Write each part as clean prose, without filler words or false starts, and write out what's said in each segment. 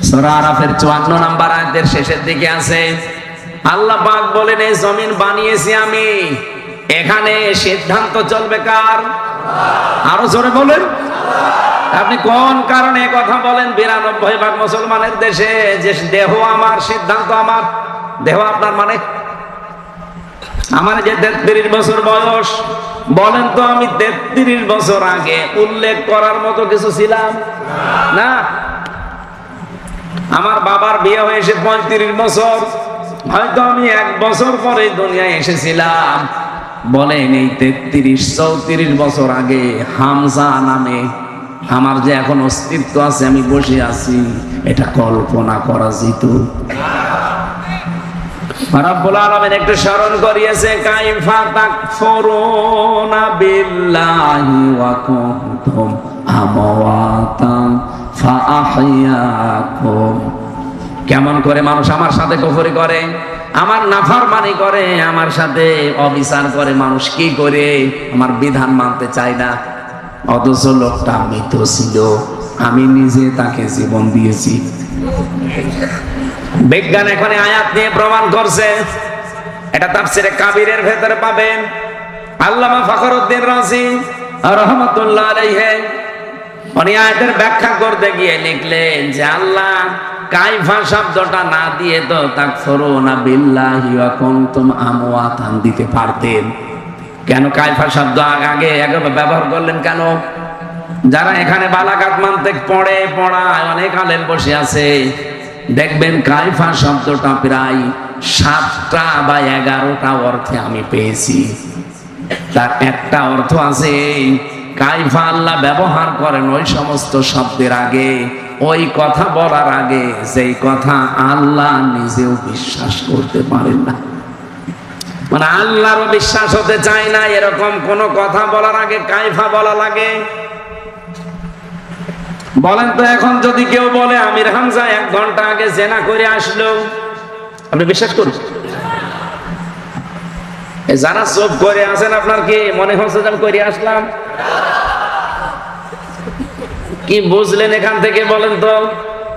সূরা আরাফের 54 নম্বর আয়াতের শেষের দিকে আছে, আল্লাহ পাক বলেন এই জমিন বানিয়েছি আমি, এখানে সিদ্ধান্ত চলবে কার? আরো জোরে বলেন। আপনি কোন কারণে কথা বলেন 92% মুসলমানের দেশে যে দেহ আমার, সিদ্ধান্ত আমার? দেহ আপনার মানে আমার যে 33 বছর বয়স, বলেন তো আমি 33 বছর আগে উল্লেখ করার মতো কিছু ছিলাম না? আমার বাবার বিয়ে হয়েছে 35 বছর, হয়তো আমি 1 বছর পরে দুনিয়ায় এসেছিলাম। বলেন এই 33-34 বছর আগে হামজা নামে আমার যে এখন অস্তিত্ব আছে, আমি বসে আছি, এটা কল্পনা করা যেত? রব্বুল আলামিন একটু স্মরণ করিয়েছে, কাইফা তাকফুরুনা বিল্লাহি ওয়া কুনতুম আমওয়াতান ফাআহইয়াকুম। কেমন করে মানুষ আমার সাথে কুফরি করে, আমার নাফরমানি করে, আমার সাথে অবিচার করে, মানুষ কি করে আমার বিধান মানতে চায় না, অথচ লোকটা মৃত ছিল, আমি নিজে তাকে জীবন দিয়েছি। বিজ্ঞান এখন আয়াত নিয়ে প্রমাণ করছে, এটা তাফসিরে কাবিরের ভেতরে পাবেন। আল্লামা ফখরুদ্দিন রাজি রাহমাতুল্লাহ আলাইহি উনি আয়াতের ব্যাখ্যা করতে গিয়ে লিখলেন যে আল্লাহ কাইফা শব্দটা না দিয়ে তো তাকফুরুনা বিল্লাহি ওয়া কুনতুম আমওয়াতান দিতে পারতেন। কেন কাইফা শব্দ আগে ব্যবহার করলেন কেন? যারা এখানে বালাগাত মানতিক পড়ায় অনেক আলেম বসে আছে, দেখবেন কাইফা শব্দটা প্রায় 7টা বা 11টা অর্থে আমি পেয়েছি। তার একটা অর্থ আছে, কাইফা আল্লাহ ব্যবহার করেন ওই সমস্ত শব্দের আগে, ওই কথা বলার আগে যেই কথা আল্লাহ নিজেও বিশ্বাস করতে পারেন না, মানে আল্লাহরও বিশ্বাস হতে চায় না, এরকম কোন কথা বলার আগে কাইফা বলা লাগে। বলেন তো এখন যদি কেউ বলে আমির হামজা 1 ঘন্টা আগে জেনা করে আসলো, আপনি বিশ্বাস করুন? যারা চোখ করে আছেন আপনার কি মনে হচ্ছে যে আমি করে আসলাম? কি বুঝলেন এখান থেকে বলেন তো?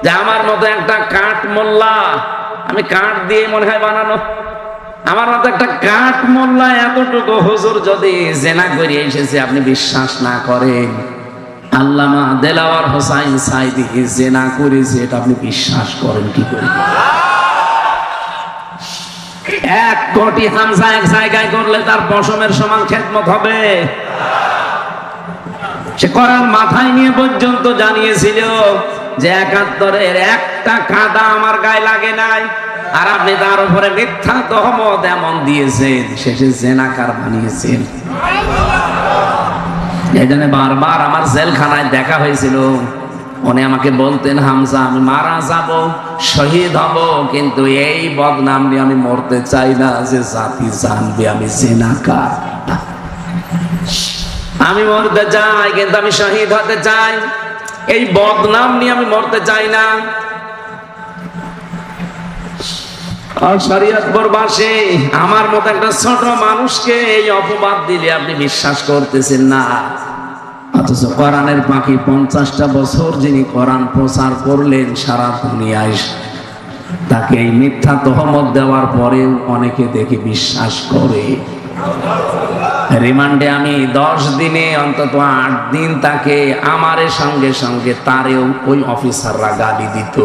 যে আমার মতো একটা কাঠ মোল্লা, আমি কাঠ দিয়ে মনে হয় বানানো, আমার মতো একটা কাঠ মোল্লা এতটুকু হুজুর যদি জেনা করে এসেছে আপনি বিশ্বাস না করেন, আল্লামা দেলাওয়ার হোসাইন সাইদি জেনা করেছে, এটা আপনি বিশ্বাস করেন কি করে? 1 কোটি হামজা এক জায়গায় করলে তার পশমের সমান খেদমত হবে? সে কোরআন মাথায় নিয়ে পর্যন্ত জানিয়েছিল যে 71-এর একটা কাদা আমার গায়ে লাগে নাই, আর আপনি তার উপরে মিথ্যা তহমত এমন দিয়েছেন, শেষে জেনাকার বানিয়েছেন। এই জন্য বারবার আমার জেলখানায় দেখা হয়েছিল, উনি আমাকে বলতেন হামজা আমি মারা যাব, শহীদ হব, কিন্তু এই বদনাম নিয়ে আমি মরতে চাই না, যে জাতি জানবে আমি জেনাকার। আমি মরতে চাই কিন্তু আমি শহীদ হতে চাই, এই বদনাম নিয়ে আমি মরতে চাই না। আর শরীয়তপুরবাসী আমার মতো একটা ছোট মানুষকে এই অপবাদ দিলে আপনি বিশ্বাস করতেছেন না, অথচ কোরআনের বাকি 50টা বছর যিনি কোরআন প্রচার করলেন সারা দুনিয়ায়, তাকে এই মিথ্যা তহমত দেওয়ার পরেও অনেকে দেখে বিশ্বাস করে। রিমান্ডে আমি 10 দিনে অন্তত 8 দিন তাকে আমারে সঙ্গে সঙ্গে তারেও ওই অফিসাররা গালি দিত।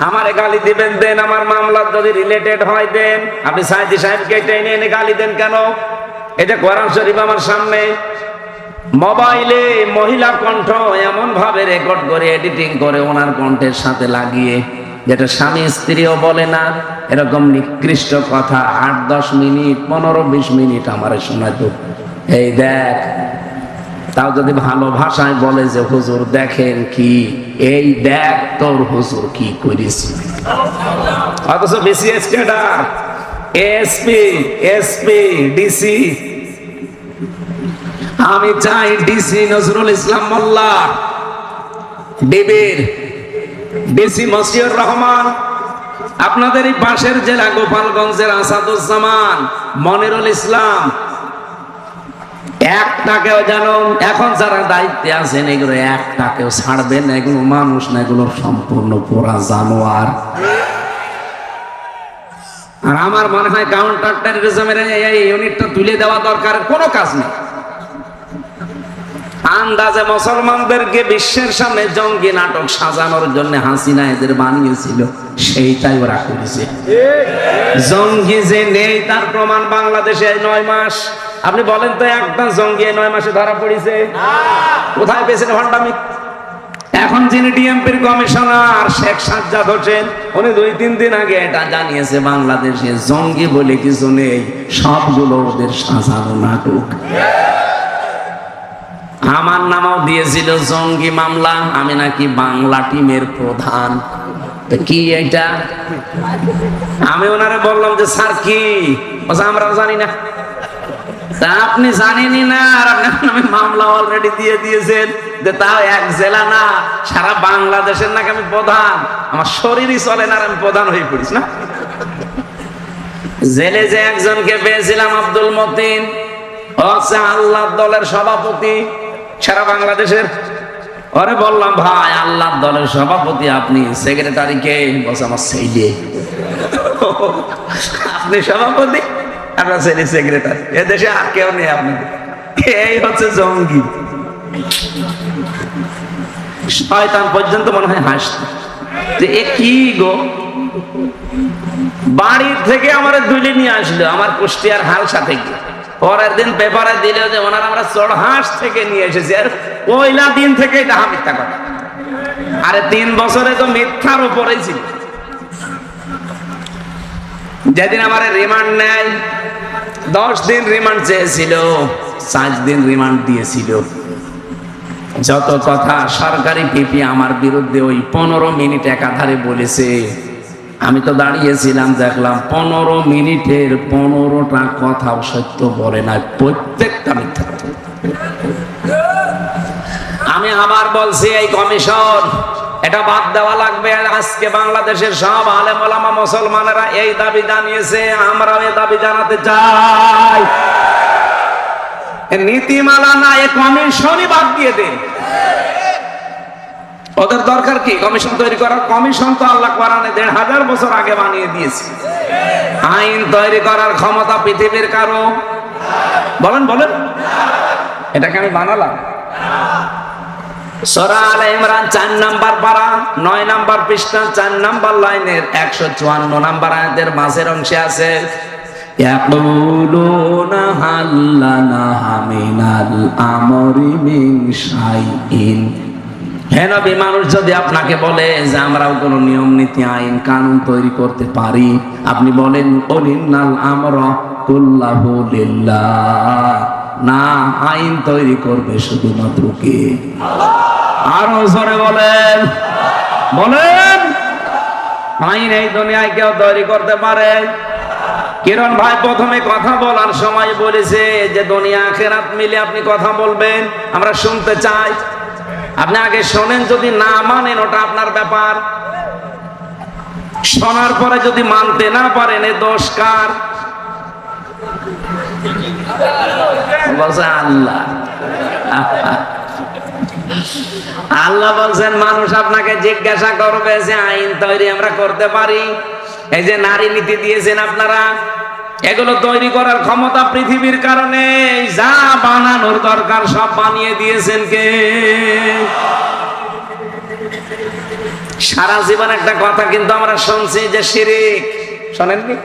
আমারে গালি দিবেন দেন, আমার মামলা যদি রিলেটেড হয় দেন, আপনি সাইদি সাহেবকে টেনে এনে গালি দেন কেন? এটা কোরআন শরীফ আমার সামনে, মোবাইলে মহিলা কণ্ঠ এমন ভাবে রেকর্ড করে এডিটিং করে ওনার কণ্ঠের সাথে লাগিয়ে, যেটা স্বামী স্ত্রীও বলে না এরকম নিকৃষ্ট কথা 8-10 মিনিট 15-20 মিনিট আমারে শোনাতো। এই দেখ, তাও যদি ভালো ভাষায় বলে যে হুজুর দেখেন কি, এই দেখ তোর হুজুর কি করেছি। অথচ বিসিএস ক্যাডার, এসপি, ডিসি, আমি চাই ডিসি নজরুল ইসলাম মোল্লা, ডিবির ডিসি মশিউর রহমান, আপনাদের এই পাশের জেলা গোপালগঞ্জের আসাদুজ্জামান, মনিরুল ইসলাম, একটাকেও যেন এখন যারা দায়িত্বে আছেন এগুলো একটাকেও ছাড়বেন না, এগুলো মানুষ না, এগুলো সম্পূর্ণ পোড়া জানোয়ার। আর আমার মনে হয় কাউন্টার টেররিজমের এই ইউনিটটা তুলে দেওয়া দরকার, কোনো কাজ নেই। আন্দাজে মুসলমানদেরকে বিশ্বের সামনে জঙ্গি নাটক সাজানোর জন্য হাসিনা এদের বানিয়েছিল, সেইটাই ওরা করেছে। জঙ্গি যে নেই তার প্রমাণ বাংলাদেশে 9 মাস। আপনি বলেন তো একটা জঙ্গি 9 মাসে ধরা পড়েছে? কোথায় পেয়েছেন ভণ্ডামি? এখন যিনি ডিএমপির কমিশনার শেখ সাজ্জাদ হোসেন, উনি 2-3 দিন আগে এটা জানিয়েছে বাংলাদেশে জঙ্গি বলে কিছু নেই, সবগুলো ওদের সাজানো নাটক। আমার নামও দিয়েছিল জঙ্গি মামলা, আমি নাকি বাংলা টিমের প্রধান। কি এটা? আমি ওনারে বললাম যে স্যার কি? আমরাও জানি না। তা আপনি জানেনই না আর আপনার নামে মামলা অলরেডি দিয়ে দিয়েছেন, যে তাও এক জেলা না, সারা বাংলাদেশের নাকি আমি প্রধান। আমার শরীরই চলে না আর আমি প্রধান হয়ে পড়িস না। জেলে যে একজনকে পেয়েছিলাম আব্দুল মতিন, হচ্ছে আল্লাহ দলের সভাপতি সারা বাংলাদেশের। ওরে বললাম ভাই আল্লাহ দলের সভাপতি আপনি, সেক্রেটারি কে? বলছে আমার ছেলে। আপনি সভাপতি, আপনার ছেলে সেক্রেটারি, এদেশে আর কেউ নেই আপনাদের। এই হচ্ছে জঙ্গি। শয়তান পর্যন্ত মনে হয় হাসছে যে এ কি গো, বাড়ি থেকে আমার দুলে নিয়ে আসলো আমার কুষ্টিয়ার হালসা থেকে। পরের দিন পেপারে দিল যে ওনার আমরা চড়হাঁস থেকে নিয়ে এসেছি, আর ওইলা দিন থেকে এটা মিথ্যা কথা। আরে 3 বছরে তো মিথ্যার উপরেই ছিল। যেদিন আমার রিমান্ড নেয়, 10 দিন রিমান্ড চেয়েছিল, 5 দিন রিমান্ড দিয়েছিল। যত কথা সরকারি পিপি আমার বিরুদ্ধে ওই 15 মিনিট একাধারে বলেছে। আমি তো দাঁড়িয়েছিলাম, দেখলাম 15 মিনিটের 15টা কথাও সত্য বলে না, প্রত্যেকটা মিথ্যা। আমি আবার বলছি এই কমিশন এটা বাদ দেওয়া লাগবে। আজকে বাংলাদেশের সব আলেম ওলামা মুসলমানেরা এই দাবি জানিয়েছে, আমরাও এই দাবি জানাতে চাই। নীতিমালা না, এই কমিশনই বাদ দিয়ে দেন। ওদের দরকার কি কমিশন তৈরি করার? কমিশন তো আল্লাহ কোরআনে 1500 বছর আগে বানিয়ে দিয়েছে। আইন তৈরি করার ক্ষমতা পৃথিবীর কারো? বলেন বলেন, এটাকে আমি বানালাম? সূরা আলে ইমরান 4 নাম্বার পারা 9 নাম্বার পৃষ্ঠা 4 নাম্বার লাইনের 154 নাম্বার আয়াতের মাঝের অংশে আছে, ইয়াকুলুনা হাল্লানা মিনাল আমরি মিন শাইইন। হে নবী, মানুষ যদি আপনাকে বলে যে আমরাও কোনো নিয়ম নীতি আইন কানুন তৈরি করতে পারি, আপনি বলেন কুলিন্নাল আমরা কুল্লাহু লিল্লাহ। না, আইন তৈরি করবে শুধুমাত্র কে? আরো জোরে বলেন, বলেন। আইন এই দুনিয়ায় কেউ তৈরি করতে পারে? কিরণ ভাই প্রথমে কথা বলার সময় বলেছে যে দুনিয়া আখিরাত মিলে আপনি কথা বলবেন, আমরা শুনতে চাই। আপনি আগে শোনেন, যদি না মানেন ওটা আপনার ব্যাপার। শোনার পরে যদি মানতে না পারেন এ দোষ কার? বলছে আল্লাহ। আল্লাহ বলছেন মানুষ আপনাকে জিজ্ঞাসা করবে যে আইন তৈরি আমরা করতে পারি? এই যে নারী নীতি দিয়েছেন আপনারা, এগুলো তৈরি করার ক্ষমতা পৃথিবীর কারণে, যা বানানোর দরকার সব বানিয়ে দিয়েছেন কে? সারা জীবন একটা কথা কিন্তু আমরা শুনছি যে শিরিক, শোনেননি?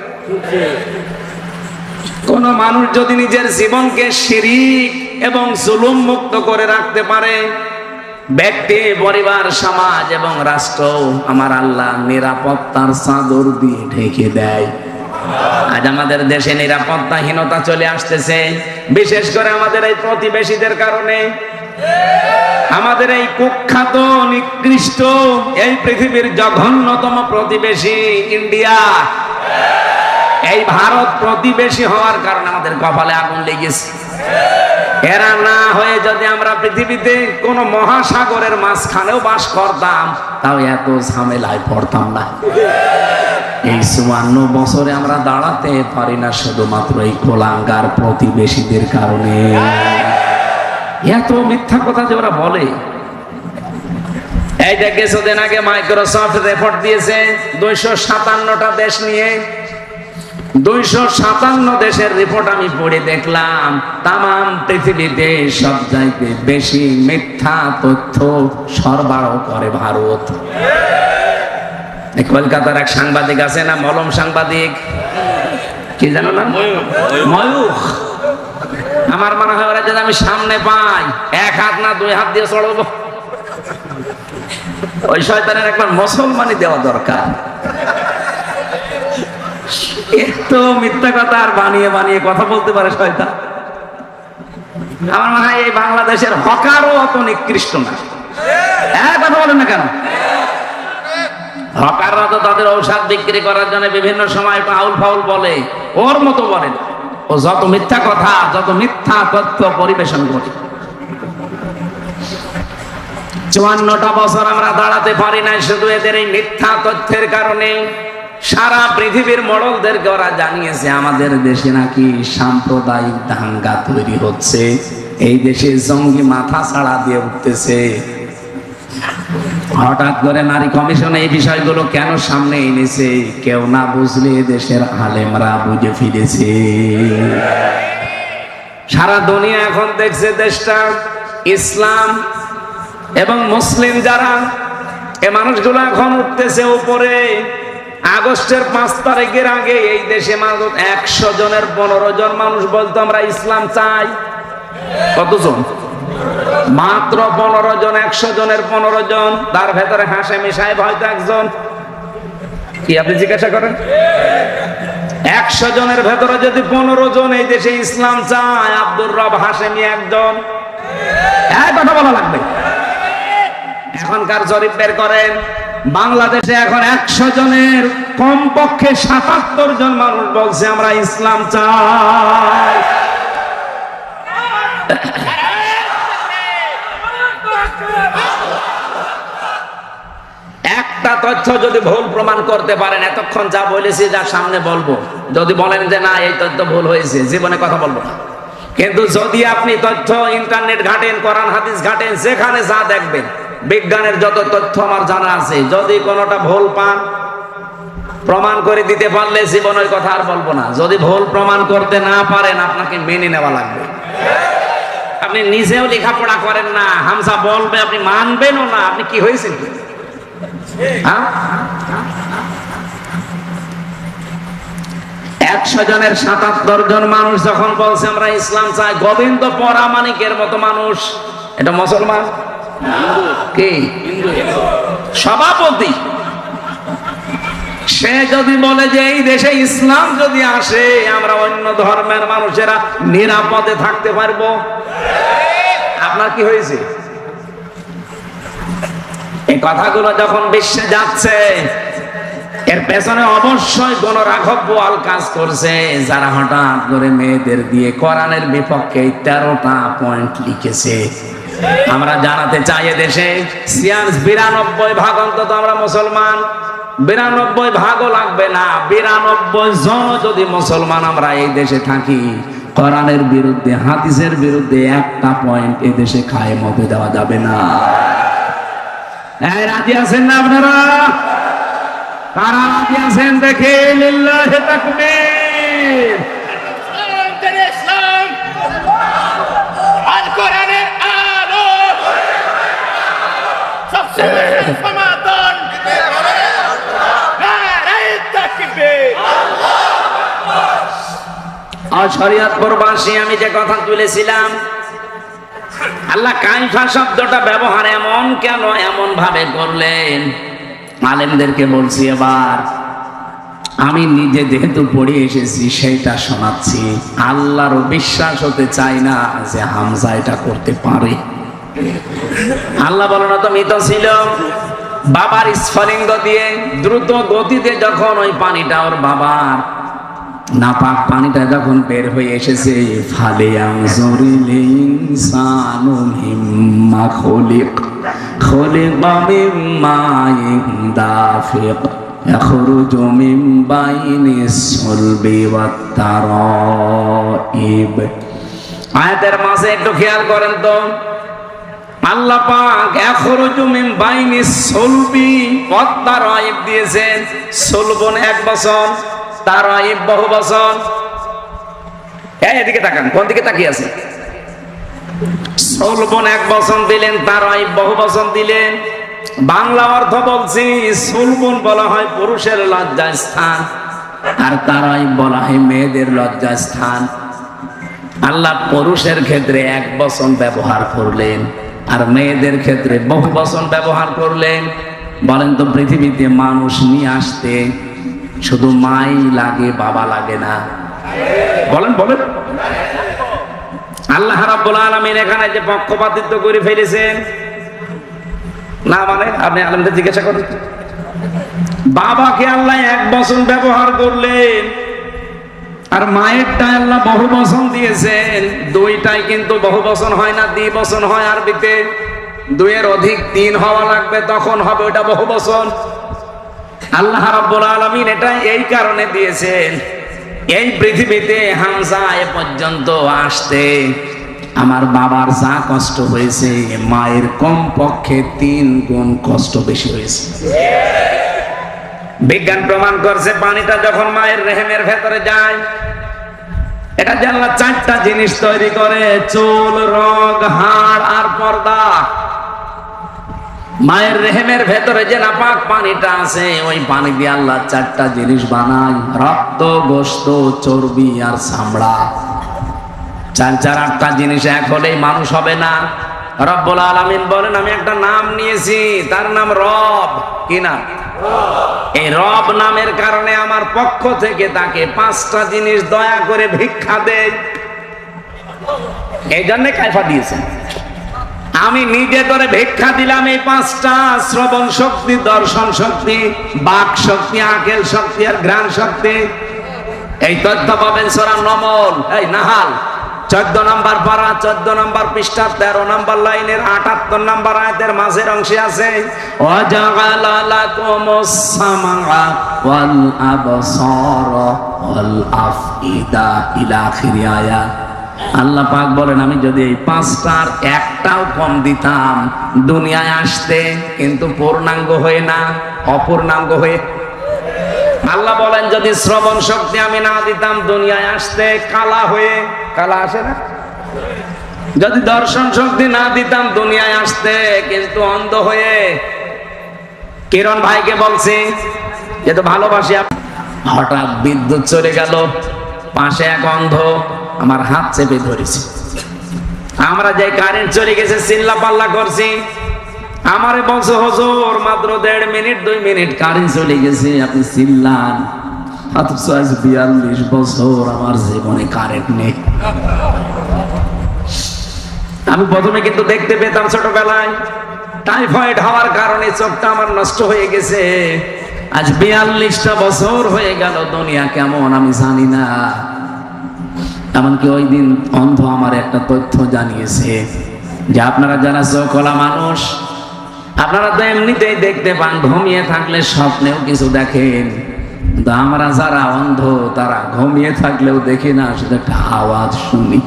কোন মানুষ যদি নিজের জীবনকে শিরিক এবং জুলুম মুক্ত করে রাখতে পারে, ব্যক্তি, পরিবার, সমাজ এবং রাষ্ট্র আমার আল্লাহ নিরাপত্তার চাদর দিয়ে ঢেকে দেয়। আজ আমাদের দেশে নিরাপত্তাহীনতা চলে আসতেছে, বিশেষ করে আমাদের এই প্রতিবেশীদের কারণে। আমাদের এই কুখ্যাত নিকৃষ্ট এই পৃথিবীর জঘন্যতম প্রতিবেশী ইন্ডিয়া, এই ভারত প্রতিবেশী হওয়ার কারণে আমাদের কপালে আগুন লেগেছে। এরা না হয়ে যদি আমরা পৃথিবীতে কোন মহাসাগরের মাঝখানেও বাস করতাম, তাও এত ঝামেলায় পড়তাম না। এই 54 বছরে আমরা দাঁড়াতে পারি না শুধুমাত্র এই কোলাঙ্গার প্রতিবেশীদের কারণে। এত মিথ্যা কথা যে ওরা বলে। এই যে কিছুদিন আগে মাইক্রোসফট রিপোর্ট দিয়েছে 257টা দেশ নিয়ে, 257 দেশের রিপোর্ট আমি পড়ে দেখলাম তামাম পৃথিবীতে সব চাইতে বেশি মিথ্যা তথ্য সরবরাহ করে ভারত। কলকাতার এক সাংবাদিক আছে না, মলম সাংবাদিক, কি জানো না, ময়ূখ। আমার মনে হয় ওরা যদি আমি সামনে পাই, এক হাত না 2 হাত দিয়ে চড়বো। ওই শয়তানের একবার মুসলমানি দেওয়া দরকার। এত মিথ্যা কথা আর বানিয়ে বানিয়ে কথা বলতে পারে শয়তান। আমার মনে হয় এই বাংলাদেশের হকারও অত নিকৃষ্ট না। কথা বলেন না কেন? হকাররা তো তাদের ঔষধ বিক্রি করার জন্য বিভিন্ন সময় আউল ফাউল বলে, ওর মতো বলেন। ও যত মিথ্যা কথা, যত মিথ্যা তথ্য পরিবেশন করে। 54টা বছর আমরা দাঁড়াতে পারি নাই শুধু এদের এই মিথ্যা তথ্যের কারণে। সারা পৃথিবীর মডলদেরকে ওরা জানিয়েছে আমাদের দেশে নাকি সাম্প্রদায়িক দাঙ্গা তৈরি হচ্ছে, এই দেশে জঙ্গি মাথা ছাড়া দিয়ে উঠতেছে। হঠাৎ করে নারী কমিশন এই বিষয়গুলো কেন সামনে এনেছে কেউ না বুঝলে দেশের আলেমরা বুঝে ফিরেছে। সারা দুনিয়া এখন দেখছে দেশটা ইসলাম এবং মুসলিম যারা, এ মানুষগুলো এখন উঠতেছে উপরে। আগস্টের 5 তারিখের আগে এই দেশে মাত্র 100 জনের 15 জন মানুষ বলতো আমরা ইসলাম চাই। কতজন? মাত্র 15 জন। 100 জনের 15 জন। তার ভেতরে হাশেমি সাহেব হয়তো একজন। কি আপনি জিজ্ঞাসা করেন? 100 জনের ভেতরে যদি 15 জন এই দেশে ইসলাম চায়, আব্দুর রব হাশেমি একজন। কথা বলা লাগবে। এখনকার জরিপ বের করেন, বাংলাদেশে এখন 100 জনের কমপক্ষে 77 জন মানুষ বলছে আমরা ইসলাম চাই। একটা তথ্য যদি ভুল প্রমাণ করতে পারেন, এতক্ষণ যা বলেছি, যা সামনে বলবো, যদি বলেন যে না এই তথ্য ভুল হয়েছে, জীবনে কথা বলবো না। কিন্তু যদি আপনি তথ্য ইন্টারনেট ঘাটেন, কোরআন হাদিস ঘাটেন, যেখানে যা দেখবেন, বিজ্ঞানের যত তথ্য আমার জানা আছে, যদি কোনোটা ভুল পান, প্রমাণ করে দিতে পারলে জীবনের কথা আর বলবো না। যদি ভুল প্রমাণ করতে না পারেন, আপনাকে মেনে নেওয়া লাগবে। আপনি নিজেও লেখাপড়া করেন না, হামজা বলবে, আপনি মানবেনও না। আপনি কি হয়েছেন? 100 জনের 77 জন মানুষ যখন বলছে আমরা ইসলাম চাই, গোবিন্দ পরামানিকের মতো মানুষ, এটা মুসলমান কি সভাপতি, সে যদি বলে যে এই দেশে ইসলাম যদি আসে আমরা অন্য ধর্মের মানুষেরা নিরাপদে থাকতে পারবো, আপনার কি হয়েছে? এই কথাগুলো যখন বিশ্বে যাচ্ছে, এর পেছনে অবশ্যই কোন রাঘব বোয়াল কাজ করছে, যারা হঠাৎ করে মেয়েদের দিয়ে কোরআনের বিপক্ষে 13টা পয়েন্ট লিখেছে। আমরা জানাতে চাই দেশে 92% অন্তত আমরা মুসলমান। 92 ভাগও লাগবে না, 92 জন যদি মুসলমান আমরা এই দেশে থাকি, কোরআনের বিরুদ্ধে, হাদিসের বিরুদ্ধে একটা পয়েন্ট এই দেশে কায়েম হতে দেওয়া যাবে না। রাজি আছেন না আপনারা? কারা রাজি আছেন দেখে লিল্লাহি তাকবীর। ইসলাম আল কোরআনের আলো সবসময় সমাধান। নারায়ে তাকবীর। আর শরীয়তপুরবাসী, আমি যে কথা তুলেছিলাম, আল্লাহ কাইফা শব্দটা ব্যবহার এমন কেন, এমন ভাবে করলেন, আলেমদেরকে বলছি। এবার আমি নিজে যেহেতু পড়ে এসেছি সেটা শোনাচ্ছি। আল্লাহরও বিশ্বাস হতে চাই না যে হামজা এটা করতে পারে। আল্লাহ বলো না তো মৃত ছিল, বাবার স্ফলিঙ্গ দিয়ে দ্রুত গতিতে যখন ওই পানিটা ওর বাবার নাপাক পানিটা যখন বের হয়ে এসেছে, ফালিয়ানজুরিল ইনসানু মিম্মা খুলিক, খুলিকা মিম্মা দাফিক, ইয়াখরুজু মিন বাইনিস সুলবি ওয়াত তারাইব, আয়াতের মাঝে একটু খেয়াল করেন তো, আল্লাহ পাক ইয়াখরুজু মিন বাইনি সুলবি ওয়াত তারাইব দিয়েছেন। সুলবুন 1 বছর, তারাইব বহু বছর। এদিকে তাকান, কোন দিকে তাকিয়ে আছে? সুলবুন 1 বছর দিলেন, তারাইব বহু বছর দিলেন। বাংলা অর্থ বলছি, সুলবুন বলা হয় পুরুষের লজ্জাস্থান, আর তারাইব বলা হয় মেয়েদের লজ্জাস্থান। আল্লাহ পুরুষের ক্ষেত্রে 1 বছর ব্যবহার করলেন, আর মেয়েদের ক্ষেত্রে বহু বচন ব্যবহার করলেন। বলেন তো, পৃথিবীতে মানুষ নিয়ে আসতে শুধু মাই লাগে, বাবা লাগে না? বলেন বলেন। আল্লাহ রাব্বুল আলামিন এখানে যে পক্ষপাতিত্ব করে ফেলেছেন, না মানে আপনি আলেমদের জিজ্ঞাসা করেন, বাবাকে আল্লাহ 1 বচন ব্যবহার করলেন, আর মায়েরটা আল্লাহ বহু বচন দিয়েছেন। দুইটাই কিন্তু বহু বচন হয় না, দ্বিবচন হয়। আরবিতে 2 এর অধিক 3 হওয়া লাগবে, তখন হবে ওটা বহু বচন। আল্লাহ রাব্বুল আলামিন এটা এই কারণে দিয়েছেন, এই পৃথিবীতে হামজা এ পর্যন্ত আসতে আমার বাবার যা কষ্ট হয়েছে, মায়ের কম পক্ষে 3 গুণ কষ্ট বেশি হয়েছে। বিজ্ঞান প্রমাণ করছে, পানিটা যখন মায়ের রেহেমের ভেতরে যায়, এটা আল্লাহ 4টা জিনিস তৈরি করে: চুল, রগ, হাড় আর পর্দা। মায়ের রেহেমের ভেতরে যে নাপাক পানিটা আছে, ওই পানি দিয়ে আল্লাহ 4টা জিনিস বানায়: রক্ত, গোশত, চর্বি আর চামড়া। 4-8টা জিনিস এক হলেই মানুষ হবে না। রব্বুল আলামিন বলেন, আমি একটা নাম নিয়েছি, তার নাম রব। কি নাম? এই রব নামের কারণে আমার পক্ষ থেকে তাকে 5টা জিনিস দয়া করে ভিক্ষা দেয়। এই জন্য কায়ফা দিয়েছেন। আমি নিজে করে ভিক্ষা দিলাম এই 5টা: শ্রবণ শক্তি, দর্শন শক্তি, বাক শক্তি, আকেল শক্তি আর ঘ্রাণ শক্তি। এই তথ্য পাবেন সূরা নমল, এই নাহাল 14 নম্বর পারা, 14 নম্বর পৃষ্ঠা, 13 নম্বর লাইনের 78 নম্বর আয়াতের মাঝের অংশে আছে, ওয়াজাআলা লাকুমুস সামআ ওয়াল আবসারা ওয়াল আফইদা ইলা আখির আয়াত। আল্লাহ পাক বলেন, আমি যদি এই 5টার একটাও কম দিতাম দুনিয়ায় আসতে, কিন্তু পূর্ণাঙ্গ হয়ে না, অপূর্ণাঙ্গ হয়ে। আল্লাহ বলেন, যদি শ্রবণ শক্তি আমি না দিতাম দুনিয়ায় আসতে কালা হয়ে, কালা আসে না? যদি দর্শন শক্তি না দিতাম দুনিয়ায় আসতে কিন্তু অন্ধ হয়ে। কিরণ ভাইকে বলছি যে তো ভালোবাসি, হঠাৎ বিদ্যুৎ চলে গেল, পাশে এক অন্ধ আমার হাত চেপে ধরেছে। আমরা যে কারেন্ট চলে গেছে চিল্লা পাল্লা করছি, আমারে বলছে, হুজুর মাত্র 1.5 মিনিট 2 মিনিট কারেন্ট চলে গেছে, আপনি চিল্লান। অথচ আজ 42 বছর আমার জীবনে কারেন্ট নেই। আমি প্রথমে কিন্তু দেখতে পেতাম ছোটবেলায়, টাইফয়েড হওয়ার কারণে চোখটা আমার নষ্ট হয়ে গেছে। আজ 42টা বছর হয়ে গেল, দুনিয়া কেমন আমি জানি না। এমনকি ওই দিন অন্ধ আমার একটা তথ্য জানিয়েছে যে আপনারা যারা চোখওয়ালা মানুষ, আপনারা তো এমনিতেই দেখতে পান, ঘুমিয়ে থাকলে স্বপ্নেও কিছু দেখেন, কিন্তু আমরা যারা অন্ধ তারা ঘুমিয়ে থাকলেও দেখি না, শুধু একটা আওয়াজ শুনি।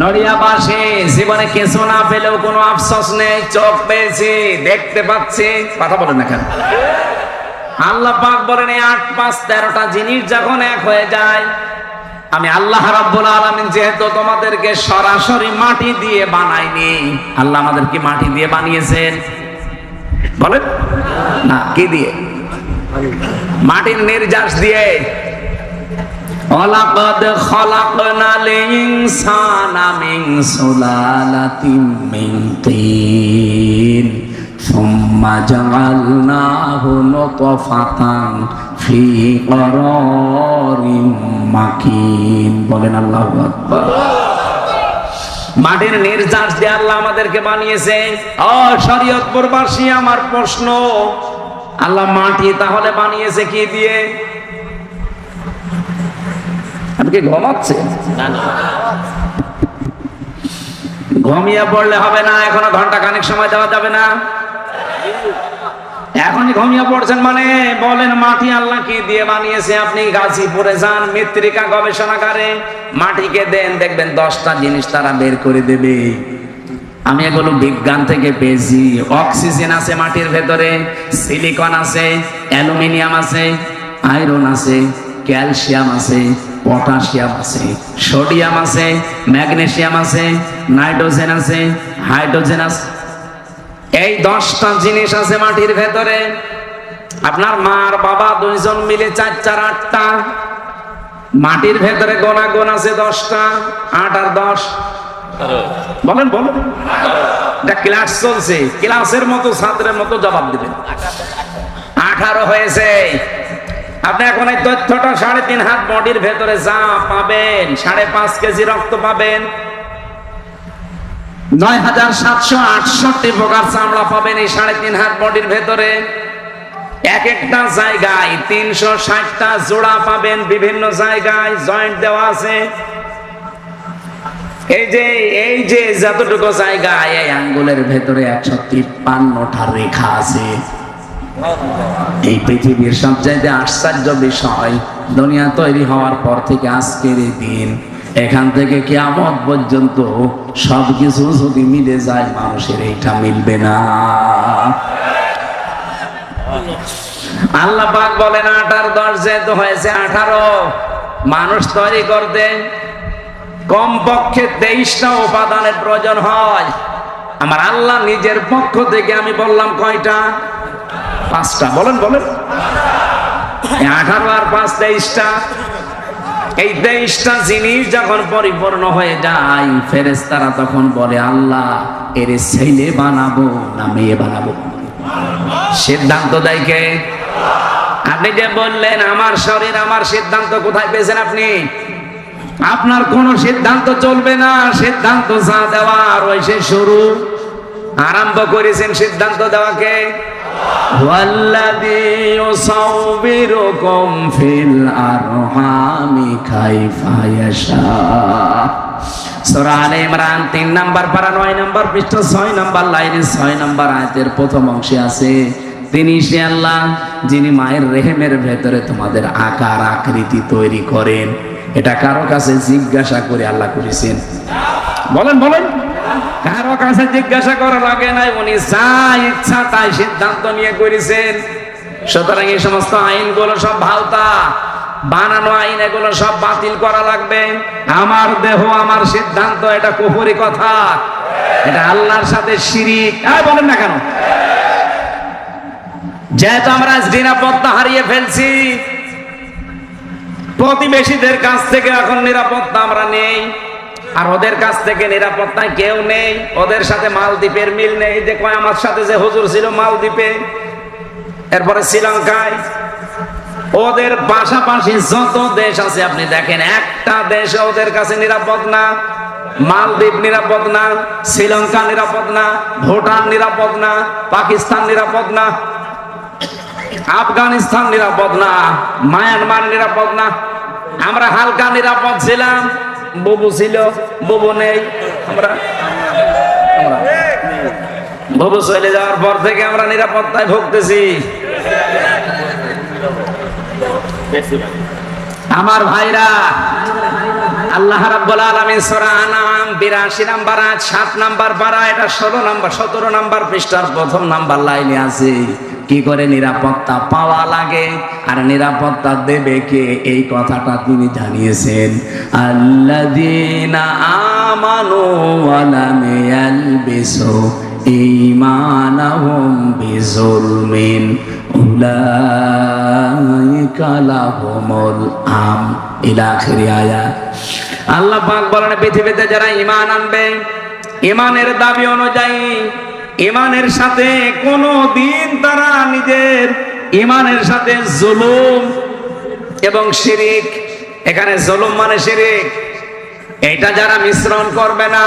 নড়িয়া বাসে জীবনে কিছু না পেলেও কোনো আফসোস নেই, চোখ পেয়েছি, দেখতে পাচ্ছি। কথা বলেন না কেন? আল্লাহ পাক বলেন, এই 8, 5, 13টা জিনিস যখন এক হয়ে যায়, আমি আল্লাহ রাব্বুল আলামিন যেহেতু তোমাদেরকে সরাসরি মাটি দিয়ে বানাইনি, আল্লাহ আমাদেরকে মাটি দিয়ে বানিয়েছেন। বলেন না, কি দিয়ে? মাটির নির্যাস দিয়ে। ওয়ালাকাদ খালাকনাল ইনসানা মিন সুলালাতিন মিন তিন সুম্মা জাআলনাহু নুতফাতান ফি করারিম মাকিন। বলেন আল্লাহু আকবার। মাটির নির্যাস দিয়ে আল্লাহ আমাদেরকে বানিয়েছে। ও শরীয়তপুরবাসী, আমার প্রশ্ন, আল্লাহ মাটি তাহলে বানিয়েছে কি দিয়ে? আপনি কি ঘুমাচ্ছেন? ঘুমিয়ে পড়লে হবে না, এখনো ঘন্টা খানেক সময় দেওয়া যাবে না। এখনই ঘুমিয়ে পড়ছেন মানে? বলেন মাটি আল্লাহ কি দিয়ে বানিয়েছে? আপনি গাজীপুরে যান, মৃত্তিকা গবেষণাগারে, মাটিকে দেন, দেখবেন 10টা জিনিস তারা বের করে দেবে। আমি এগুলো বিজ্ঞান থেকে পেয়েছি। অক্সিজেন আছে মাটির ভেতরে, সিলিকন আছে, অ্যালুমিনিয়াম আছে, আয়রন আছে, ক্যালসিয়াম আছে, পটাশিয়াম আছে, সোডিয়াম আছে, ম্যাগনেসিয়াম আছে, নাইট্রোজেন আছে, হাইড্রোজেন আছে। এই 10টা জিনিস আছে মাটির ভেতরে। আপনার মার বাবা দুইজন মিলে 4 4 8টা। মাটির ভেতরে গোনা গোনা আছে 10টা। 8 আর 10 বলেন বলেন। এটা ক্লাস চলছে, ক্লাসের মতো ছাত্রের মতো জবাব দিবেন। 18 হয়েছে। আপনি এখন এই তথ্যটা 3.5 হাত বডির ভেতরে যা পাবেন, 5.5 কেজি রক্ত পাবেন, 9768 প্রকার চামড়া পাবেন এই 3.5 হাত বডির ভেতরে। এক একটা জায়গায় 360টা জোড়া পাবেন, বিভিন্ন জায়গায় জয়েন্ট দেওয়া আছে। এই যে যতটুকু জায়গায় এই আঙ্গুলের ভেতরে 153টা রেখা আছে। এই পৃথিবীর সবচাইতে আশ্চর্য বিষয়, দুনিয়া তৈরি হওয়ার পর থেকে আজকের এই দিন, এখান থেকে কিয়ামত পর্যন্ত সবকিছু যদি মিলে যায়, মানুষের এইটা মিলবে না। আল্লাহ পাক বলেন 8 আর 10 যেহেতু হয়েছে 18, মানুষ তৈরি করতে কমপক্ষে 23টা উপাদানের প্রয়োজন হয়। আমার আল্লাহ নিজের পক্ষ থেকে আমি বললাম কয়টা? 5টা। বলেন বলেন। 18 আর 5 23টা। এই 23টা জিনিস যখন পরিপূর্ণ হয়ে যায়, ফেরেশতারা তখন বলে আল্লাহ এর ছেলে বানাবো না মেয়ে বানাবো? সিদ্ধান্ত দেয় কে? আপনি যে বললেন আমার শরীর আমার সিদ্ধান্ত, কোথায় পেয়েছেন আপনি? আপনার কোন সিদ্ধান্ত চলবে না। সিদ্ধান্ত যা দেওয়ার ওই সে শুরু আরম্ভ করেছেন সিদ্ধান্ত দেওয়াকে। ওয়াল্লাযী ইউসাউবিরুকুম ফিল আরহামি কাইফা ইয়াশা। সূরা আলে ইমরান 3 নাম্বার পারা 9 নাম্বার পৃষ্ঠা 6 নাম্বার লাইনে 6 নাম্বার আয়াতের প্রথম অংশে আছে, তিনি সে আল্লাহ যিনি মায়ের রেহেমের ভেতরে তোমাদের আকার আকৃতি তৈরি করেন। এটা কারো কাছে জিজ্ঞাসা করে আল্লাহ করেছেন? বলেন বলেন। কারো কাছে জিজ্ঞাসা করা লাগে নাই, উনি যা ইচ্ছা তাই সিদ্ধান্ত নিয়ে করেছেন। সুতরাং এই সমস্ত আইনগুলো সব ভাওতা, বানানো আইন, এগুলো সব বাতিল করা লাগবে। আমার দেহ আমার সিদ্ধান্ত, এটা কুফরি কথা, এটা আল্লাহর সাথে শিরিক। বলেন না কেন? যেহেতু আমরা নিরাপত্তা হারিয়ে ফেলছি, প্রতিবেশীদের কাছ থেকে এখন নিরাপত্তা আমরা নেই, আর ওদের কাছ থেকে নিরাপত্তায় কেউ নেই। ওদের সাথে মালদ্বীপের মিল নেই। যে কয় আমার সাথে যে হুজুর ছিল মালদ্বীপে, এরপরে শ্রীলঙ্কায়, ওদের পাশাপাশি যত দেশ আছে আপনি দেখেন, একটা দেশ ওদের কাছে নিরাপদ না। মালদ্বীপ নিরাপদ না, শ্রীলঙ্কা নিরাপদ না, ভুটান নিরাপদ না, পাকিস্তান নিরাপদ না, আফগানিস্তান নিরাপদ না, মায়ানমার নিরাপদ না। আমরা হালকা নিরাপদ ছিলাম, বুবু ছিল, বুবু নেই। আমরা বুবু চলে যাওয়ার পর থেকে আমরা নিরাপত্তায় ভুগতেছি। আমার ভাইরা, আল্লাহ রাব্বুল আলামিন সূরা আনআম 82 নাম্বার আয়াত 7 নাম্বার পারা, এটা 17 নাম্বার পৃষ্ঠার প্রথম নাম্বার লাইনে আছে কি করে নিরাপত্তা পাওয়া লাগে আর নিরাপত্তা দেবে কে, এই কথাটা তিনি জানিয়েছেন। আল্লাযীনা আমানু ওয়া লাম ইয়ালবিসু ঈমানাহুম বিযুলমিন উলাইকা লাহুমুল আমন ইলা আখিরি আয়াত। আল্লাহ পাক বলেন, পৃথিবীতে যারা ঈমান আনবে, ঈমানের দাবি অনুযায়ী ঈমানের সাথে কোনো দিন তারা নিজের ঈমানের সাথে জুলুম এবং শিরিক, এখানে জুলুম মানে শিরিক, এটা যারা মিশ্রণ করবে না,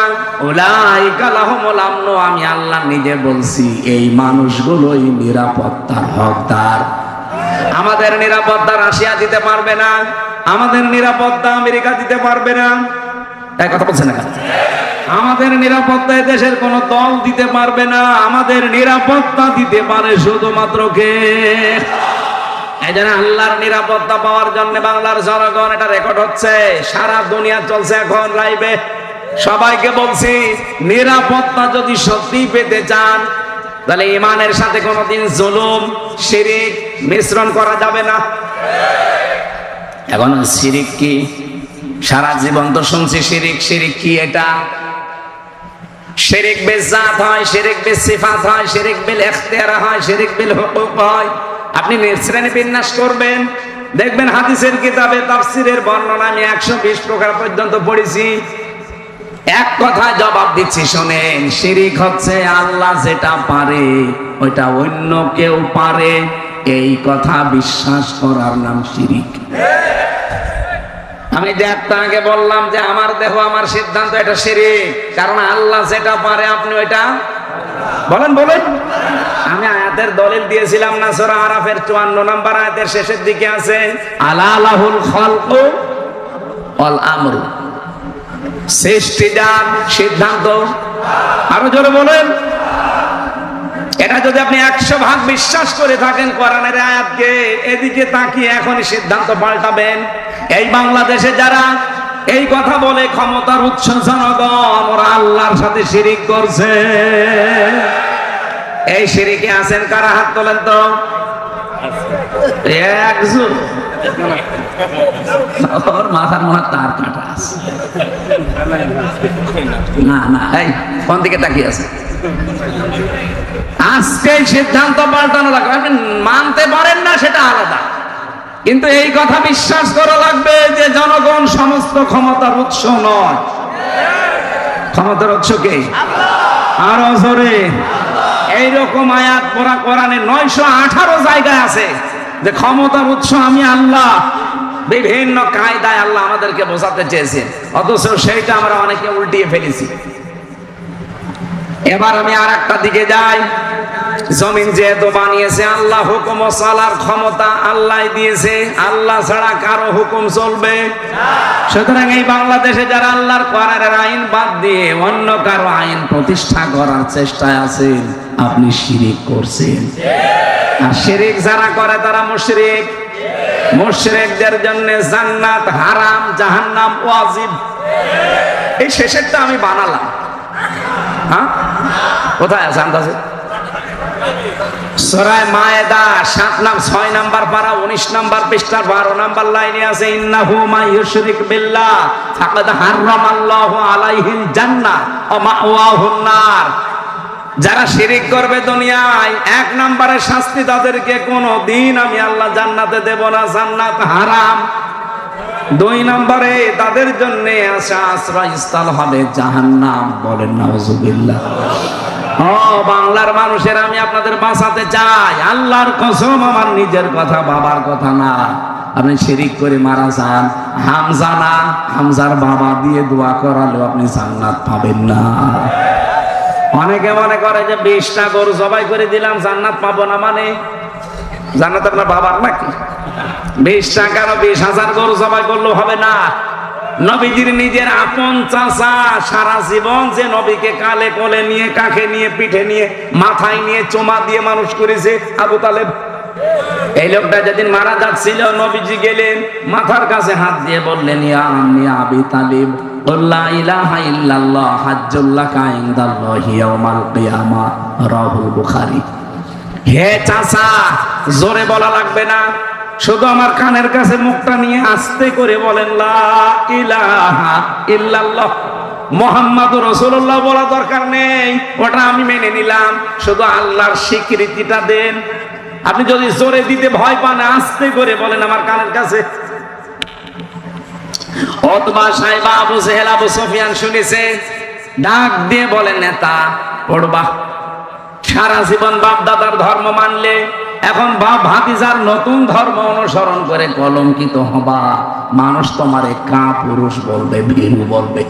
উলাইকা লাহুমুল আমন, আমি আল্লাহ নিজে বলছি এই মানুষগুলোই নিরাপত্তার হকদার। আমাদের নিরাপত্তা রাশিয়া দিতে পারবে না, আমাদের নিরাপত্তা আমেরিকা দিতে পারবে না। এই কথা বলছেন না? আমাদের নিরাপত্তা দেশের কোন দল দিতে পারবে না, আমাদের নিরাপত্তা দিতে পারে শুধুমাত্র কে? এই জন্য আল্লাহর নিরাপত্তা পাওয়ার জন্য বাংলার জনগণ, এটা রেকর্ড হচ্ছে, সারা দুনিয়া চলছে এখন লাইভে। সবাইকে বলছি, নিরাপত্তা যদি সত্যি পেতে চান তাহলে ইমানের সাথে কোনোদিন জুলুম শিরিক মিশ্রণ করা যাবে না। এখন শিরিক কি? সারা জীবন তো শুনছি শিরিক। শিরিক কি? এটা শিরিক বিল জাত হয়, শিরিক বিল সিফাত হয়, শিরিক বিল ইখতিয়ার হয়, শিরিক বিল হুকুক হয়। আপনি শ্রেণী বিন্যাস করবেন, দেখবেন হাদিসের কিতাবে তাফসীরের বর্ণনা আমি 120 প্রকার পর্যন্ত পড়েছি। এক কথায় জবাব দিচ্ছি, শোনেন। শিরিক হচ্ছে আল্লাহ যেটা পারে ওইটা অন্য কেউ পারে, এই কথা বিশ্বাস করার নাম শিরিক। আমি যে একটা আগে বললাম যে আমার দেহ আমার সিদ্ধান্ত, এটা শিরিক, কারণ আল্লাহ যেটা পারে আপনি ওইটা বলেন। আমি আয়াতের দলিল দিয়েছিলাম না, সূরা আরাফের 54 নম্বর আয়াতের শেষের দিকে আছে, আলা লাহুল খালকু ওয়াল আমরু, সৃষ্টি যার, সিদ্ধান্ত। আরো জোরে বলেন। এটা যদি আপনি 100% বিশ্বাস করে থাকেন কোরআনের আয়াতকে, এদিকে তাকিয়ে এখনই সিদ্ধান্ত পাল্টাবেন। এই বাংলাদেশে যারা এই কথা বলে ক্ষমতার উৎস জনগণ, ওরা আল্লাহর সাথে শিরিক করছে। এই শিরিকে আছেন কারা? হাত তোলেন তো। একজন ওর মাথার মনে তার কাটা আছে। না, এই কোন দিকে তাকিয়ে আছে? আজকে সিদ্ধান্ত পাল্টানো লাগবে। আপনি মানতে পারেন না সেটা আলাদা, কিন্তু এই কথা বিশ্বাস করা লাগবে যে জনগণ সমস্ত ক্ষমতার উৎস নয়। ক্ষমতার উৎস কে? আরো জোরে। এইরকম আয়াত পড়া কোরআনে 918 জায়গায় আছে যে ক্ষমতার উৎস আমি আল্লাহ। বিভিন্ন কায়দায় আল্লাহ আমাদেরকে বোঝাতে চেয়েছে, অথচ সেইটা আমরা অনেকে উল্টিয়ে ফেলেছি। এবার আমি আর একটা দিকে যাই। জমিন যেহেতু বানিয়েছে আল্লাহ, হুকুম ও চলার ক্ষমতা আল্লাহ দিয়েছে, আল্লাহ ছাড়া কারো হুকুম চলবে না। সুতরাং এই বাংলাদেশে যারা আল্লাহর কোরআনের আইন বাদ দিয়ে অন্য কারো আইন প্রতিষ্ঠা করার চেষ্টায় আছেন, আপনি শিরিক করছেন। আর শিরিক যারা করে তারা মুশরিক। মুশরিকদের জন্য জান্নাত হারাম, জাহান্নাম ওয়াজিব। এই শেষেরটা আমি বানালাম। হ্যাঁ, কোথায় আছে আন্দাজে? সূরা মায়েদা 6 নাম্বার পারা 19 নাম্বার পৃষ্ঠার 12 নাম্বার লাইনে আছে, ইন্নাহু মা ইউশরিক বিল্লাহ ফাকাদ হারামাল্লাহু আলাইহিল জান্নাহ ওয়া মাওয়াহুন নার। যারা শিরিক করবে দুনিয়ায়, 1 নম্বরের শাস্তি তাদেরকে কোনদিন আমি আল্লাহ জান্নাতে দেব না, জান্নাত হারাম। 2 নম্বরে তাদের জন্য আশ্রয়স্থল হবে জাহান্নাম। বলেন নাউজুবিল্লাহ। বাংলার মানুষের আমি আপনাদের বাঁচাতে চাই, আল্লাহর কসম, আমার নিজের কথা, বাবার কথা না। আপনি শিরিক করে মারা যান, হামজা না, হামজার বাবা দিয়ে দোয়া করালেও আপনি জান্নাত পাবেন না। অনেকে মনে করে যে 20টা গরু জবাই করে দিলাম জান্নাত পাবো না, মানে জান্নাত আপনার বাবার নাকি? 20 টাকার 20,000 গরু জবাই করলেও হবে না। নবীজির নিজের আপন চাচা সারা জীবন যে নবীকে কালে কোলে নিয়ে, কাঁখে নিয়ে, পিঠে নিয়ে, মাথায় নিয়ে, চোমা দিয়ে মানুষ করেছে, আবু তালেব। এই লোকটা যেদিন মারা যাচ্ছিল, নবীজি গেলেন, মাথার কাছে হাত দিয়ে বললেন, ইয়া আম্মি আবি তালিব, লা ইলাহা ইল্লাল্লাহ হাজ্জুল লাকা ইনদাল্লাহি ইয়াউমাল কিয়ামাহ, রাহুল বুখারী। হে চাচা, জোরে বলা লাগবে না, শুধু আমার কানের কাছে মুখটা নিয়ে আস্তে করে বলেন, লা ইলাহা ইল্লাল্লাহ মুহাম্মাদুর রাসূলুল্লাহ বলা দরকার নেই, ওটা আমি মেনে নিলাম, শুধু আল্লাহর স্বীকৃতিটা দেন। আপনি যদি জোরে দিতে ভয় পান, আস্তে করে বলেন আমার কানের কাছে। ওতবা, সাইবা, আবু জেহেল, আবু সুফিয়ান শুনেছে, ডাক দিয়ে বলেন, নেতা পড়বা। সারা জীবন বাপ দাদার ধর্ম মানলে, এখন বাপ ভাতিজার নতুন ধর্ম অনুসরণ করে কলঙ্কিত হবা। মানুষ তোমারে কা পুরুষ বলবে, ভীরু বলবে।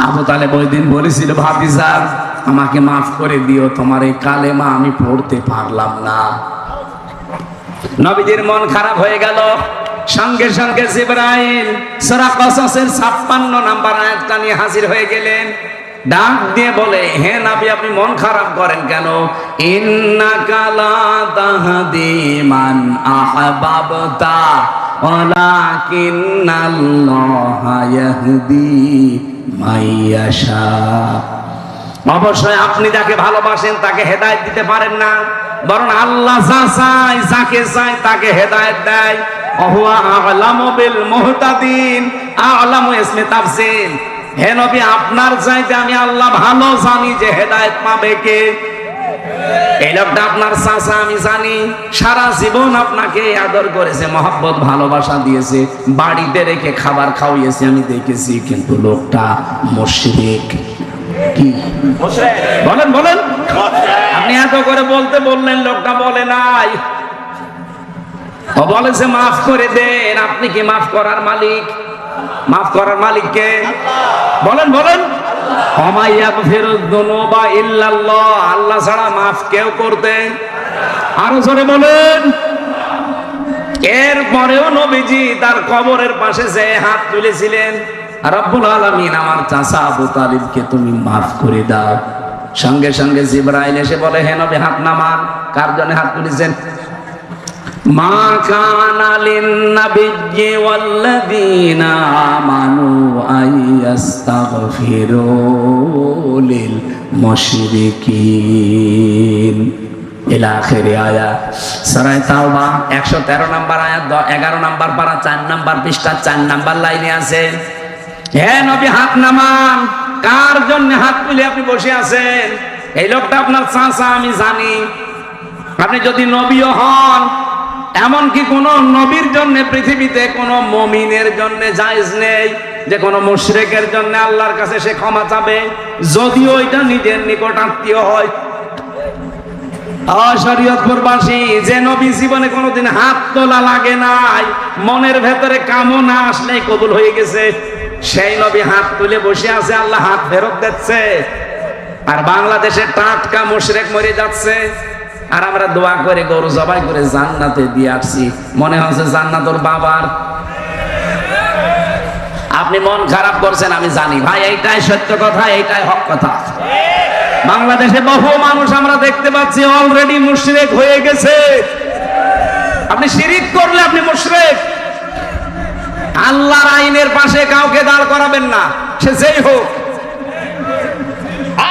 আবু তালেব ওই দিন বলেছিল, ভাতিজা আমাকে মাফ করে দিও, তোমার এই কালেমা আমি পড়তে পারলাম না। নবীজির মন খারাপ হয়ে গেল। সঙ্গে সঙ্গে জিবরাইল সূরা কসসের 56 নাম্বার আয়াতটা নিয়ে হাজির হয়ে গেলেন। ডাক দিয়ে বলে, হে নবী আপনি মন খারাপ করেন কেন? ইন্নাকা লা তাহদি মান আহবাবতা ওয়ালাকিন্নাল্লাহা ইয়াহদি মাইয়াশা। অবশ্যই আপনি যাকে ভালোবাসেন তাকে হেদায়েত দিতে পারেন না, বরং আল্লাহ যা চায় যাকে চায় তাকে হেদায়েত দেয়। ওহুয়া আ'লামু বিল মুহতাদিন। আ'লামু ইসমে তাফসীর। হে নবী আপনার চাইতে আমি আল্লাহ ভালো জানি যে হেদায়েত পাবে কে। এই লোকটা আপনার চাচা আমি জানি, সারা জীবন আপনাকে আদর করেছে, মহব্বত ভালোবাসা দিয়েছে, বাড়িতে রেখে খাবার খাওয়িয়েছে আমি দেখেছি, কিন্তু লোকটা মুশরিক। কি মুশরিক? বলেন বলেন। আপনি এত করে বলতে বললেন, লোকটা বলে নাই, ও বলেছে মাফ করে দেন। আপনি কি মাফ করার মালিক? মাফ করার মালিক কে? বলেন বলেন। আল্লাহ ছাড়া মাফ কেউ করতে, আরো জোরে বলেন। এরপরেও নবীজি তার কবরের পাশে যে হাত তুলেছিলেন, রব্বুল আলামিন আমার চাচা আবু তালিবকে তুমি মাফ করে দাও। সঙ্গে সঙ্গে জিবরাইল এসে বলে, হে নবী হাত নামান। কার জন্য হাত তুলেছেন? মা কানা লিন-নাবিয়্যি ওয়াল্লাযীনা আমানু আইয়াস্তাগফিরু লিল মুশরিকিন ইলা আখিরি আয়াত। সূরা তাওবা 113 নম্বর আয়াত, 11 নম্বর পারা, 4 নম্বর পৃষ্ঠা, 4 নম্বর লাইনে আছে, হে নবী হাত নামান। কার জন্য হাত তুলে আপনি বসে আছেন? এই লোকটা আপনার চাচা আমি জানি। আপনি যদি নবীও হন, এমনকি কোন নবীর জন্য পৃথিবীতে কোন মুমিনের জন্য জায়েজ নেই যে কোন মুশরিকের জন্য আল্লাহর কাছে সে ক্ষমা চাবে, যদিও এটা নিজের নিকট আত্মীয় হয়। শরীয়তপুরবাসী যে নবী জীবনে কোনোদিন হাত তোলা লাগে নাই, মনের ভেতরে কামনা আসলেই কবুল হয়ে গেছে, সেই নবী হাত তুলে বসে আছে, আল্লাহ হাত ফেরত দিচ্ছে। আর বাংলাদেশে টাটকা মুশরিক মরে যাচ্ছে, আর আমরা দোয়া করে গরু জবাই করে জান্নাতে দিয়ে আসছি, মনে হচ্ছে জান্নাত ওর বাবার। আপনি মন খারাপ করছেন আমি জানি ভাই, এইটাই সত্য কথা, এইটাই হক কথা। বাংলাদেশে বহু মানুষ আমরা দেখতে পাচ্ছি অলরেডি মুশরিক হয়ে গেছে। আপনি শিরিক করলে আপনি মুশরিক। আল্লাহর আইনের পাশে কাউকে দাঁড় করাবেন না, সে যেই হোক।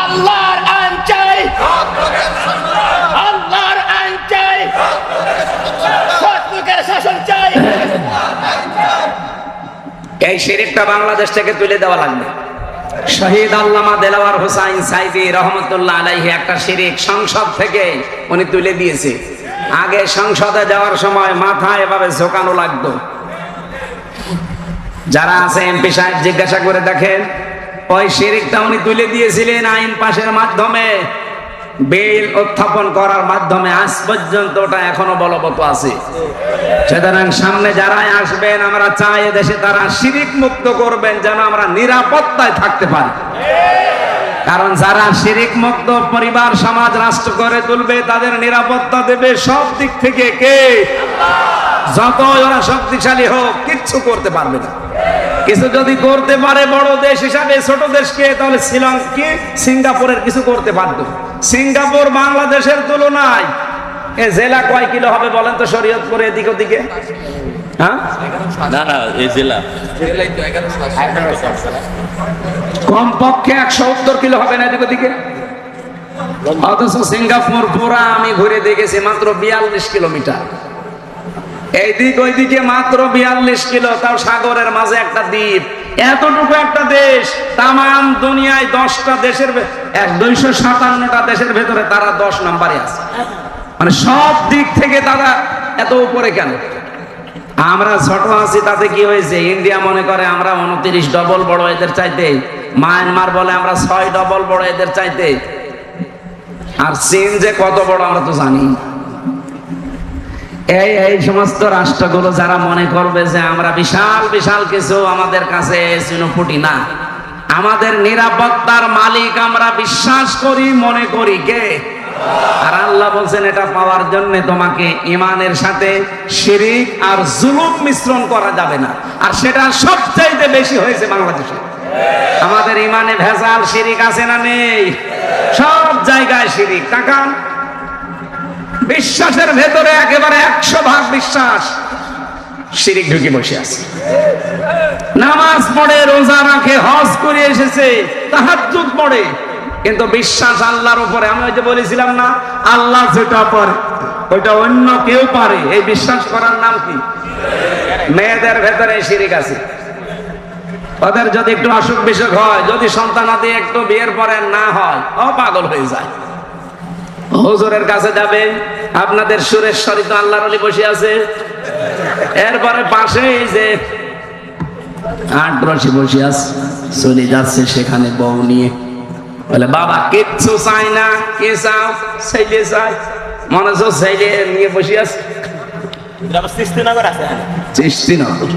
আল্লাহর আইন চাই, আল্লাহর আইন চাই, সত্যের শাসন চাই। এই শিরিকটা বাংলাদেশ থেকে তুলে দেওয়া লাগবে। শহীদ আল্লামা দেলাওয়ার হোসাইন সাইদি রহমতুল্লাহ আলাইহি একটা শিরিক সংসদ থেকে উনি তুলে দিয়েছে। আগে সংসদে যাওয়ার সময় মাথায় এভাবে ঝোকানো লাগতো। যারা আছে এমপি সাহেব জিজ্ঞাসা করে দেখেন, ওই শিরিকটা উনি তুলে দিয়েছিলেন আইন পাশের মাধ্যমে, বিল উত্থাপন করার মাধ্যমে। আজ পর্যন্ত ওটা এখনো বলবৎ আছে। সুতরাং সামনে যারাই আসবেন, আমরা চাই দেশে তারা শিরিক মুক্ত করবেন, যেন আমরা নিরাপত্তায় থাকতে পারি। কারণ যারা শিরিক মুক্ত পরিবার, সমাজ, রাষ্ট্র করে তুলবে, তাদের নিরাপত্তা দেবে সব দিক থেকে কে? যত ওরা শক্তিশালী হোক, কিচ্ছু করতে পারবে না। কিছু যদি করতে পারে বড় দেশ হিসাবে ছোট দেশকে, তাহলে শ্রীলঙ্কা, সিঙ্গাপুরের কিছু করতে পারত। সিঙ্গাপুর বাংলাদেশের তুলনায় এ জেলা কয় কিলো হবে বলেন তো? শরীয়তপুর এদিক ওদিকে, হ্যাঁ না না, এই জেলা কমপক্ষে 170 কিলো হবে না এদিক ওদিকে। অথচ সিঙ্গাপুর পুরা আমি ঘুরে দেখেছি মাত্র 42 কিলোমিটার। এইদিক ওইদিকে মাত্র 42 কিলো, তাও সাগরের মাঝে একটা দ্বীপ। এতটুকু একটা দেশ, তাম দুনিয়ায় 10টা দেশের 257টা দেশের ভেতরে তারা 10 নম্বরে আছে। মানে সব দিক থেকে তারা এত উপরে কেন? আমরা ছোট আছি, তাতে কি হয়েছে? ইন্ডিয়া মনে করে আমরা 29 ডবল বড় এদের চাইতে, মায়ানমার বলে আমরা 6 ডবল বড় এদের চাইতে, আর চীন যে কত বড় আমরা তো জানি। এই সমস্ত রাষ্ট্রগুলো যারা মনে করবে যে আমরা বিশাল বিশাল কিছু, আমাদের কাছে চিনোপুটি না। আমাদের নিরাপত্তার মালিক আমরা বিশ্বাস করি, মনে করি কে? আর আল্লাহ বলছেন এটা পাওয়ার জন্য তোমাকে ইমানের সাথে শিরিক আর জুলুম মিশ্রণ করা যাবে না। আর সেটা সবচাইতে বেশি হয়েছে বাংলাদেশে। আমাদের ইমানে ভেজাল শিরিক আছে না নেই? সব জায়গায় শিরিক। তাকান, বিশ্বাসের ভেতরে একেবারে 100% বিশ্বাস, শিরিক ঢুকে বসে আছে। নামাজ পড়ে, রোজা রাখে, হজ করে এসেছে, তাহাজ্জুদ পড়ে, কিন্তু বিশ্বাস আল্লাহর উপরে। আমি ওই যে বলেছিলাম না, আল্লাহ যেটা পারে ওইটা অন্য কেউ পারে, এই বিশ্বাস করার নাম কি? মেয়েদের ভেতরে শিরিক আছে। ওদের যদি একটু অসুখ বিসুখ হয়, যদি সন্তানাদি একটু বিয়ের পরে না হয়, ও পাগল হয়ে যায়। হুজুরের কাছে যাবে, আপনাদের সুরেশ্বরী তো আল্লাহর ওলি বসে আছে, এরপরে পাশে এই যে আটরসি বসে আছে, চলে যাচ্ছে সেখানে বউ নিয়ে, বলে বাবা কিচ্ছু চাই না, কে চাও? ছেলে চাই। মনে হচ্ছে ছেলে নিয়ে বসে আছে। চিস্তিনগর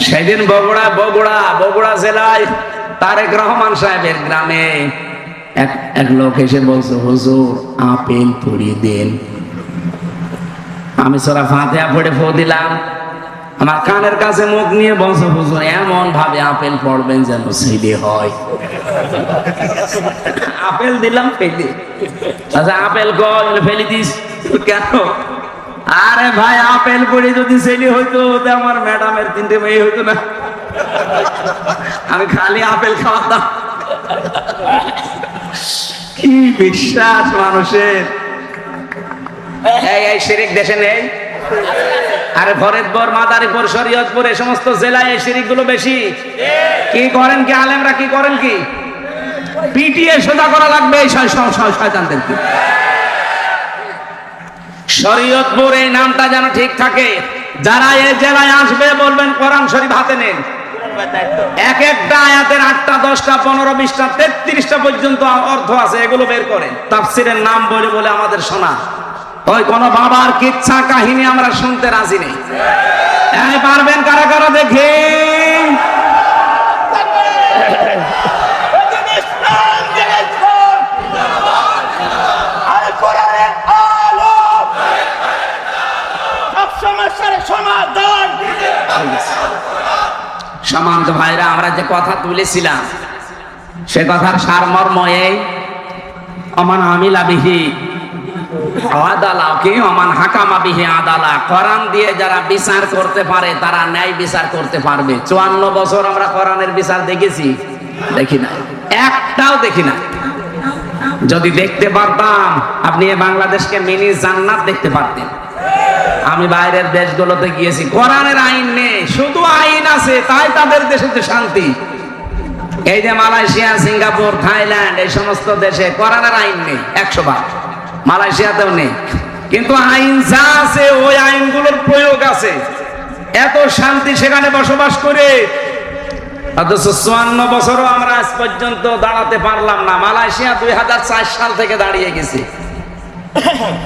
সেদিন বগুড়া জেলায় তারেক রহমান সাহেবের গ্রামে এক লোক এসে বলছে, হুজুর আপেল পড়িয়ে দেন। আমি সূরা ফাতিহা পড়ে ফু দিলাম, আমার কানের কাছে মুখ নিয়ে বলছে, হুজুর এমন ভাবে আপেল পড়বেন যেন ছেলে হয়। আপেল দিলাম ফেলে। আচ্ছা আপেল কল ফেলে দিস কেন? আরে ভাই আপেল পড়ে যদি ছেলে হইতো আমার ম্যাডামের 3টে মেয়ে হইতো না, আমি খালি আপেল খাওয়াতাম। কি বিশ্বাস মানুষের! এই শিরিক দেশে নেই? আরে ফরিদপুর, মাদারীপুর, শরীয়তপুর এই সমস্ত জেলায় এই শিরিক গুলো বেশি। কি করেন কি আলেমরা? কি করেন কি? পিটিয়ে সোজা করা লাগবে এই শয়তানদেরকে। শরীয়তপুর এই নামটা যেন ঠিক থাকে। যারা এই জেলায় আসবে বলবেন কোরআন শরীফ হাতে নেন, এক একটা আয়াতের 8টা 10টা 15 20টা 33টা পর্যন্ত অর্থ আছে, এগুলো বের করেন। তাফসীরের নাম বলে বলে আমাদের শোনা, ওই কোন বাবার কিচ্ছা কাহিনী আমরা শুনতে রাজি নেই। পারবেন কারা কারা দেখে? সমান্ত ভাইরা, আমরা যে কথা তুলেছিলাম সে কথার সারমর্ম এই, অমান আমিলা বিহি আদালা কি অমান হাকামা বিহি আদালা। কোরআন দিয়ে যারা বিচার করতে পারে তারা ন্যায় বিচার করতে পারবে। 54 বছর আমরা কোরআনের বিচার দেখেছি? দেখি না, একটাও দেখি না। যদি দেখতে পারতাম আপনি বাংলাদেশকে মিনি জান্নাত দেখতে পারতেন। আমি বাইরের দেশগুলোতে গিয়েছি, কোরআনের আইন নেই, শুধু আইন আছে, তাই তাদের দেশে শান্তি। এই যে মালয়েশিয়া, সিঙ্গাপুর, থাইল্যান্ড এই সমস্ত দেশে কোরআনের আইন নেই 100 বার, মালয়েশিয়াতেও নেই, কিন্তু আইন যা আছে ওই আইনগুলোর প্রয়োগ আছে। এত শান্তি সেখানে বসবাস করে, অথচ 54 বছরও আমরা আজ পর্যন্ত দাঁড়াতে পারলাম না। মালয়েশিয়া 2004 সাল থেকে দাঁড়িয়ে গেছে।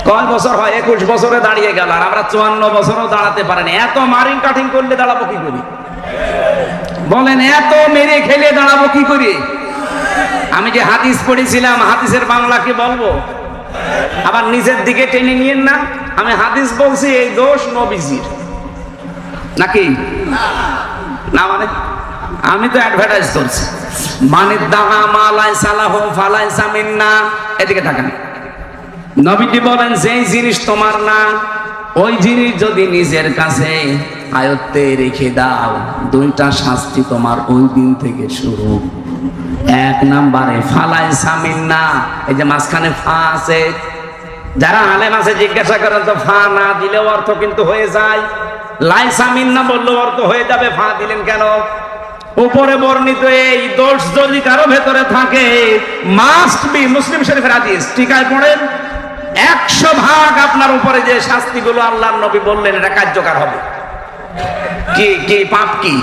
কয় বছর হয়? 21 বছরে দাঁড়িয়ে গেল, আর আমরা 54 বছরও দাঁড়াতে পারিনি। এত মারিং কাটিং করলে দাঁড়াবো কি করি বলেন? এত মেরে খেলে দাঁড়াবো কি করি? আমি যে হাদিস পড়েছিলাম, হাদিসের বাংলা কি বলবো? আবার নিজের দিকে টেনে নিয়েন না। আমি হাদিস বলছি, এই দোষ নবীজির নাকি না? মানে আমি তো অ্যাডভার্টাইজ করছি, মানে দাহা মালাই সালাহু ফালাইসা মিন্না। এদিকে থাকেন, নবীজি বলেন যেই জিনিস তোমার না, ওই জিনিস যদি নিজের কাছে আয়ত্তে রেখে দাও, 2টা শাস্তি তোমার ওই দিন থেকে শুরু। 1 নম্বরে ফালাইসা মিন্না, এই যে মাঝখানে ফা আছে, যারা আলেম আছে জিজ্ঞাসা করেন তো ফা না দিলেও অর্থ কিন্তু হয়ে যায়, লাইসা মিন্না বললেও অর্থ হয়ে যাবে, ফা দিলেন কেন? উপরে বর্ণিত এই দোষ যদি কারো ভেতরে থাকে, মাস্ট বি, মুসলিম শরীফের হাদিস, টিকায় পড়েন, 100 ভাগ আপনার উপরে যে শাস্তিগুলো আল্লাহর নবী বললেন এটা কার্যকর হবে। কি কি পাপ? কি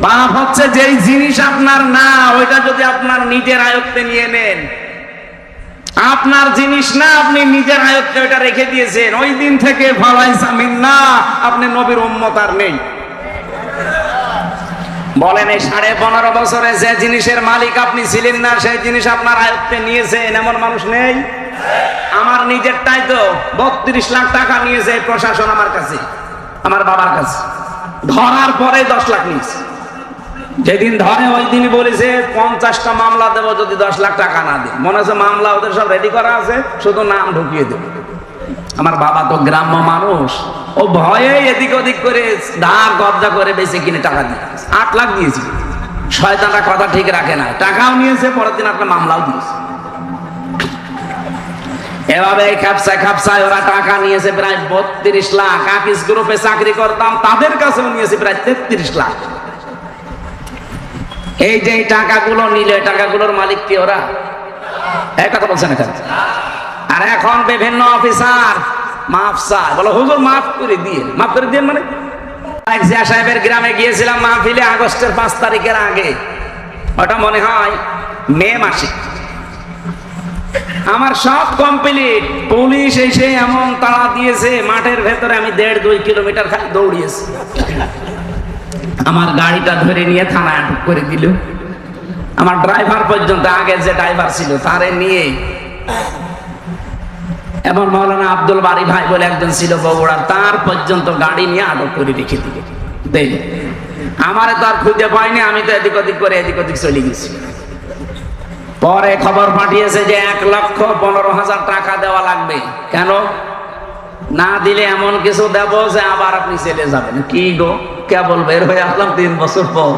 পাপ? হচ্ছে যেই জিনিস আপনার না, ওইটা যদি আপনার নিজের আয়ত্তে নিয়ে নেন। আপনার জিনিস না, আপনি নিজের আয়ত্তে ওইটা রেখে দিয়েছেন, ওই দিন থেকে ফালাইসা মিন্না, আপনি নবীর উম্মত আর নেই। বলেন এই 15.5 বছরে যে জিনিসের মালিক আপনি ছিলেন না সেই জিনিস আপনার আয়ত্তে নিয়েছেন এমন মানুষ নেই? আমার নিজেরটাই তো 32 লাখ টাকা নিয়েছে প্রশাসন আমার কাছে, আমার বাবার কাছে। ধরার পরে 10 লাখ নিয়েছে। যেদিন ধরে ওই দিনই বলেছে 50টা মামলা দেবো যদি 10 লাখ টাকা না দেয়। মনে হচ্ছে মামলা ওদের সব রেডি করা আছে, শুধু নাম ঢুকিয়ে দেবে। আমার বাবা তো গ্রাম্য মানুষ, ও ভয়ে এদিক ওদিক করে ধার কবজা করে বেশি কিনে টাকা দিয়ে 8 লাখ দিয়েছি। শয়তানরা কথা ঠিক রাখে না, টাকাও নিয়েছে, পরের দিন আপনার মামলাও দিয়েছে। এভাবে খাপসায় ওরা টাকা নিয়েছে প্রায় 32 লাখ। আকিস গ্রুপে চাকরি করতাম, তাদের কাছেও নিয়েছে প্রায় 33 লাখ। এই যে টাকাগুলো নিল, এই টাকাগুলোর মালিক কি ওরা? এই কথা বলছেন এখানে। আর এখন বিভিন্ন অফিসার মাফ চায়, বলো হুজুর মাফ করে দিয়ে। মাফ করে দিয়ে মানে এক জিয়া সাহেবের গ্রামে গিয়েছিলাম মাহফিলে আগস্টের 5 তারিখের আগে, ওটা মনে হয় মে মাসে। আমার সব কমপ্লিট, পুলিশ এসে এমন তাড়া দিয়েছে মাঠের ভেতরে, আমি 1.5-2 কিলোমিটার খালি দৌড়িয়েছি। আমার গাড়িটা ধরে নিয়ে থানায় আটক করে দিল। আমার ড্রাইভার পর্যন্ত, আগে যে ড্রাইভার ছিল তারে নিয়ে, এবং মৌলানা আব্দুল বারী ভাই বলে একজন ছিল বগুড়ার, তার পর্যন্ত গাড়ি নিয়ে আটক করে রেখে দিল। দেখ আমারে তো আর খুঁজে পাইনি, আমি তো এদিক ওদিক করে এদিক ওদিক চলে গেছি। পরে খবর পাঠিয়েছে যে 1,15,000 টাকা দেওয়া লাগবে। কেন না দিলে এমন কিছু দেব যে আবার আপনি চলে যাবেন। কি গো, কেবল বের হয়ে আসলাম 3 বছর পর,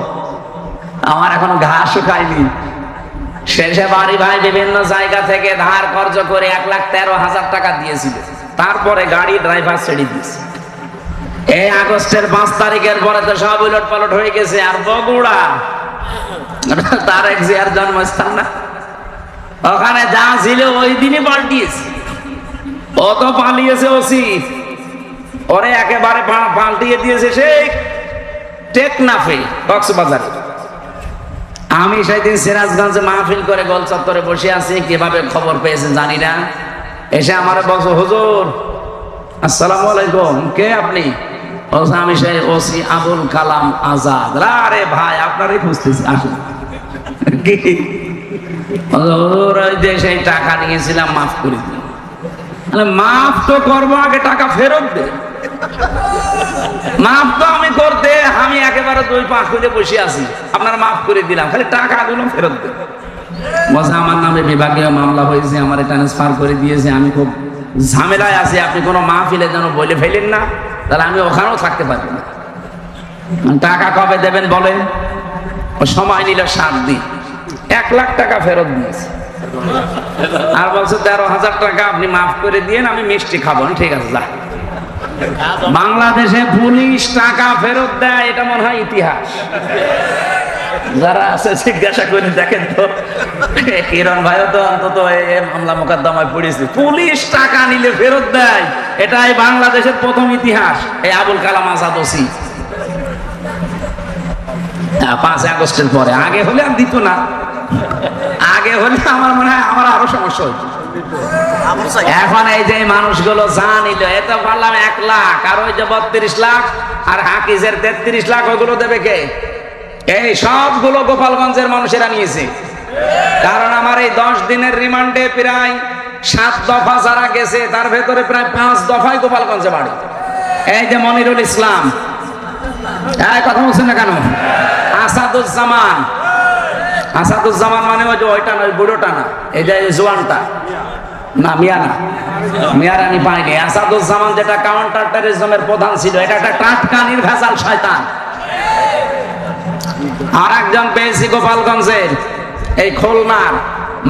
আমার এখনো ঘাস শুকায়নি। শেষে বাড়ি ভাই বিভিন্ন জায়গা থেকে ধার কর্জ করে 1,13,000 টাকা দিয়েছিল। তারপরে গাড়ি ড্রাইভার ছেড়ে দিয়েছে। এই আগস্টের 5 তারিখের পরে তো সব উলট পালট হয়ে গেছে। আর বগুড়া তার এক জিয়ার জন্মস্থান না, ওখানে যা ছিল ওই দিনই পাল্টিয়েছে। ও তো পালিয়েছে ওসি, ওরে একেবারে পাল্টিয়ে দিয়েছে সেই টেকনাফে, কক্সবাজারে। আমি সেদিন সিরাজগঞ্জে মাহফিল করে গোল চত্বরে বসে আছি, কিভাবে খবর পেয়েছে জানি না। এসে আমার বলছে হুজুর আসসালামু আলাইকুম, কে আপনি? বলছে আমি সেই ওসি আবুল কালাম আজাদ। আরে ভাই আপনারই খুঁজতেছি, আসুন। কি হুজুর ওই যে সেই টাকা নিয়েছিলাম মাফ করে দিন। মাফ তো করবো, আগে টাকা ফেরত দে। মাফ তো আমি করতে, আমি একেবারে 2 পা খুলে বসে আছি, আপনারা মাফ করে দিলাম, খালি টাকাগুলো ফেরত দে। বলছে আমার নামে বিভাগীয় মামলা হয়েছে, আমার ট্রান্সফার করে দিয়েছে, আমি খুব ঝামেলায় আছি, আপনি কোনো মাহফিলে যেন বলে ফেলেন না, তাহলে আমি ওখানেও থাকতে পারবো না। টাকা কবে দেবেন বলেন? ও সময় নিল 7 দিন, 1 লাখ টাকা ফেরত দিয়েছে। আর বলছে 13,000 টাকা আপনি মাফ করে দিয়েন, আমি মিষ্টি খাবো। ঠিক আছে যা। বাংলাদেশে পুলিশ টাকা ফেরত দেয়, এটা মনে হয় ইতিহাস। যারা আছে জিজ্ঞাসা করে দেখেন তো, কিরণ ভাইও তো অন্তত মামলা মোকদ্দমায় পড়েছে। পুলিশ টাকা নিলে ফেরত দেয়, এটাই বাংলাদেশের প্রথম ইতিহাস। এই আবুল কালাম আজাদ ওসি 5 আগস্টের পরে, আগে হলে আর দিত না। আগে হলে আমার মনে হয় আমার আরো সমস্যা হতো। এখন এই যে মানুষগুলো যা নিল, এত বললাম 1 লাখ, আর ওই যে 32 লাখ আর হাকিজের 33 লাখ, ওগুলো দেবে কে? এই সবগুলো গোপালগঞ্জের মানুষেরা নিয়েছে। কারণ আমার এই 10 দিনের রিমান্ডে প্রায় 7 দফা যারা গেছে, তার ভেতরে প্রায় 5 দফায় গোপালগঞ্জে বাড়ি। এই যে মনিরুল ইসলাম, কথা বলছেন না কেন? আসাদুজ্জামান, আসাদুজ্জামান মানে ওই যে ওইটা না, ওই বুড়োটা না, এই যে জোয়ানটা না, মিয়ার আমি পাইনি। আসাদুজ্জামান যেটা কাউন্টার টেররিজমের প্রধান ছিল, এটা একটা টাটকা নির্ভেজাল শয়তান। আর একজন পেয়েছি গোপালগঞ্জের, এই খুলনার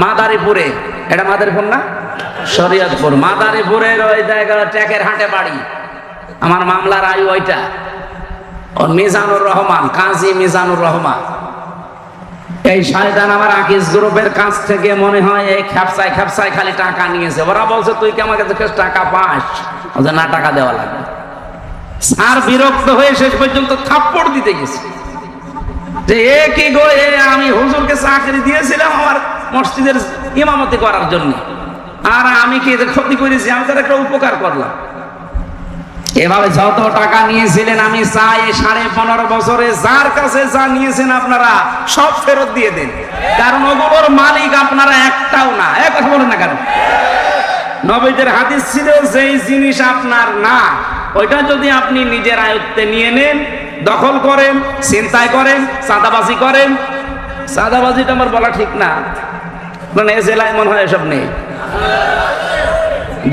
মাদারীপুরে, এটা মাদারীপুর না, শরীয়তপুর, মাদারীপুরের ওই জায়গায় ট্যাকের হাটে বাড়ি। আমার মামলার আয়ু ওইটা, ও মিজানুর রহমান, কাজী মিজানুর রহমান। এই শয়তান আমার আকিস গ্রুপের কাছ থেকে মনে হয় এই খ্যাপসায় খালি টাকা নিয়েছে। ওরা বলছে তুই কি আমাকে টাকা পাস? না, টাকা দেওয়া লাগবে। স্যার বিরক্ত হয়ে শেষ পর্যন্ত থাপ্পড় দিতে গেছে যে এ কি গো, আমি হুজুরকে চাকরি দিয়েছিলাম আমার মসজিদের ইমামতি করার জন্য, আর আমি কি ক্ষতি করেছি? আমি তার একটা উপকার করলাম। এভাবে যত টাকা নিয়েছিলেন আমি চাই 15.5 বছরে যার কাছে যা নিয়েছেন আপনারা সব ফেরত দিয়ে দেন, কারণ ওগুলোর মালিক আপনারা একটাও না। এক কথা বলেন না কেন? নবীদের হাদিস ছিল যেই জিনিস আপনার না ওইটা যদি আপনি নিজের আয়ত্তে নিয়ে নেন, দখল করেন, ছিনতাই করেন, চাঁদাবাজি করেন, চাঁদাবাজিটা আমার বলা ঠিক না, মানে এ জেলায় মনে হয় এসব নেই।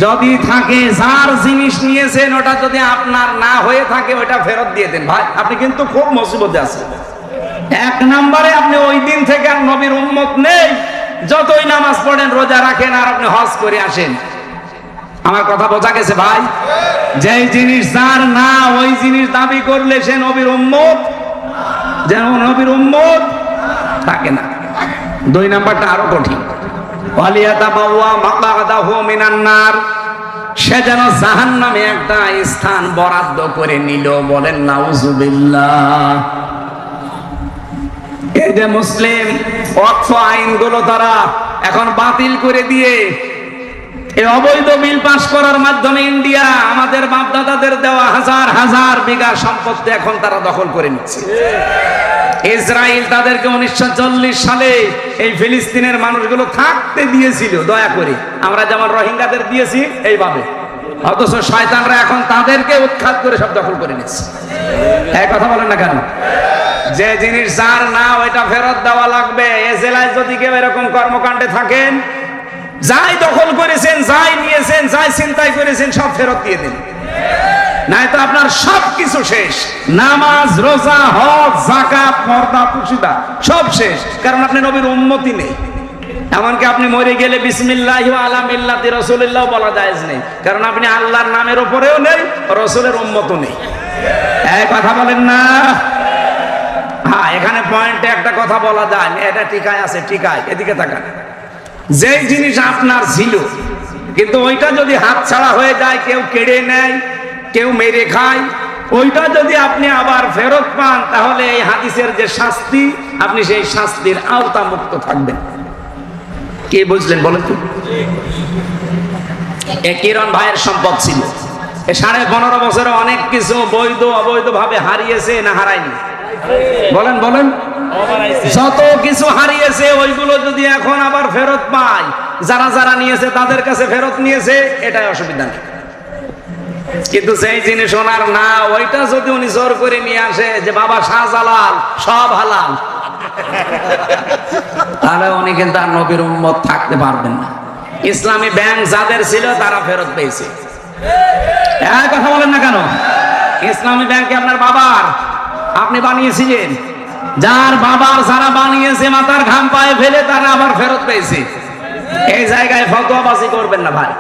যদি থাকে যার জিনিস নিয়েছেন ওটা যদি আপনার না হয়ে থাকে ওটা ফেরত দিয়ে দেন। ভাই আপনি কিন্তু খুব মুসিবতে আছেন। এক নম্বরে আপনি ওই দিন থেকে আর নবীর উম্মত নেই, যতই নামাজ পড়েন রোজা রাখেন আর আপনি হজ করে আসেন। আমার কথা বোঝা গেছে ভাই? যেই জিনিস যার না ওই জিনিস দাবি করলে সে নবীর উম্মত, যেন নবীর উম্মত থাকে না। 2 নাম্বারটা আরো কঠিন, সে যেন জাহান্নামে একটা স্থান বরাদ্দ করে নিল। বলেন নাউজুবিল্লাহ। এই যে মুসলিম ওয়াকফ আইনগুলো তারা এখন বাতিল করে দিয়ে এই অবৈধ বিল পাস করার মাধ্যমে ইন্ডিয়া আমাদের বাপদাদাদের দেওয়া হাজার হাজার বিঘা সম্পত্তি এখন তারা দখল করে নিচ্ছে। ইসরায়েল তাদেরকে 1940 সালে এই ফিলিস্তিনের মানুষগুলো থাকতে দিয়েছিল দয়া করে, আমরা যেমন রোহিঙ্গাদের দিয়েছি এইভাবে, অথচ শয়তানরা এখন তাদেরকে উৎখাত করে সব দখল করে নিচ্ছে। এই কথা বলেন না কেন? যে জিনিস যার না ওইটা ফেরত দেওয়া লাগবে। এ জেলায় যদি কেউ এরকম কর্মকাণ্ডে থাকেন, যাই দখল করেছেন, যাই নিয়েছেন, যাই চিন্তাই করেছেন সব ফেরত দিয়ে দিন, নাই তো আপনার সবকিছু শেষ। নামাজ, রোজা, হজ, যাকাত, পর্দা, পুশিদা সব শেষ, কারণ আপনি নবীর উম্মতি নেই। এমনকি আপনি মরে গেলে বিসমিল্লাহি ওয়া আলা মিল্লাতি রাসূলিল্লাহ বলা জায়েজ নেই, কারণ আপনি আল্লাহর নামের উপরেও নেই, রাসূলের উম্মতও নেই। এই কথা বলেন না? হ্যাঁ, এখানে পয়েন্টে একটা কথা বলা যায়, এটা টিকায় আছে, টিকায়, এদিকে তাকান। যেই জিনিস আপনার ছিল কিন্তু ওইটা যদি হাতছাড়া হয়ে যায়, কেউ কেড়ে নেয়, কেউ মেরে খায়, ওইটা যদি আপনি আবার ফেরত পান তাহলে এই হাদিসের যে শাস্তি, আপনি সেই শাস্তির আওতা মুক্ত থাকবেন। কে বুঝলেন বলেন তো? এ কিরণ ভাইয়ের সম্পদ ছিল, 15.5 বছরে অনেক কিছু বৈধ অবৈধ ভাবে হারিয়েছে না হারায়নি? বলেন বলেন। যত কিছু হারিয়েছে ওইগুলো যদি এখন আবার ফেরত পায়, যারা যারা নিয়েছে তাদের কাছে ফেরত নিয়েছে, এটাই অসুবিধা নেই। কিন্তু যেই জিনিস ওনার না ওইটা যদি উনি জোর করে নিয়ে আসে যে বাবা শাহজালাল সব হালাল, তাহলে উনি কিন্তু আর নবীর উম্মত থাকতে পারবেন না। ইসলামী ব্যাংক যাদের ছিল তারা ফেরত পেয়েছে। এই কথা বলেন না কেন? ইসলামী ব্যাংকে আপনার বাবার, আপনি বানিয়েছিলেন, যার বাবার যারা বানিয়েছে মাথার ঘাম পায়ে ফেলে তারা আবার ফেরত পেয়েছে। এই জায়গায় ফতোয়াবাজি করবেন না ভাই।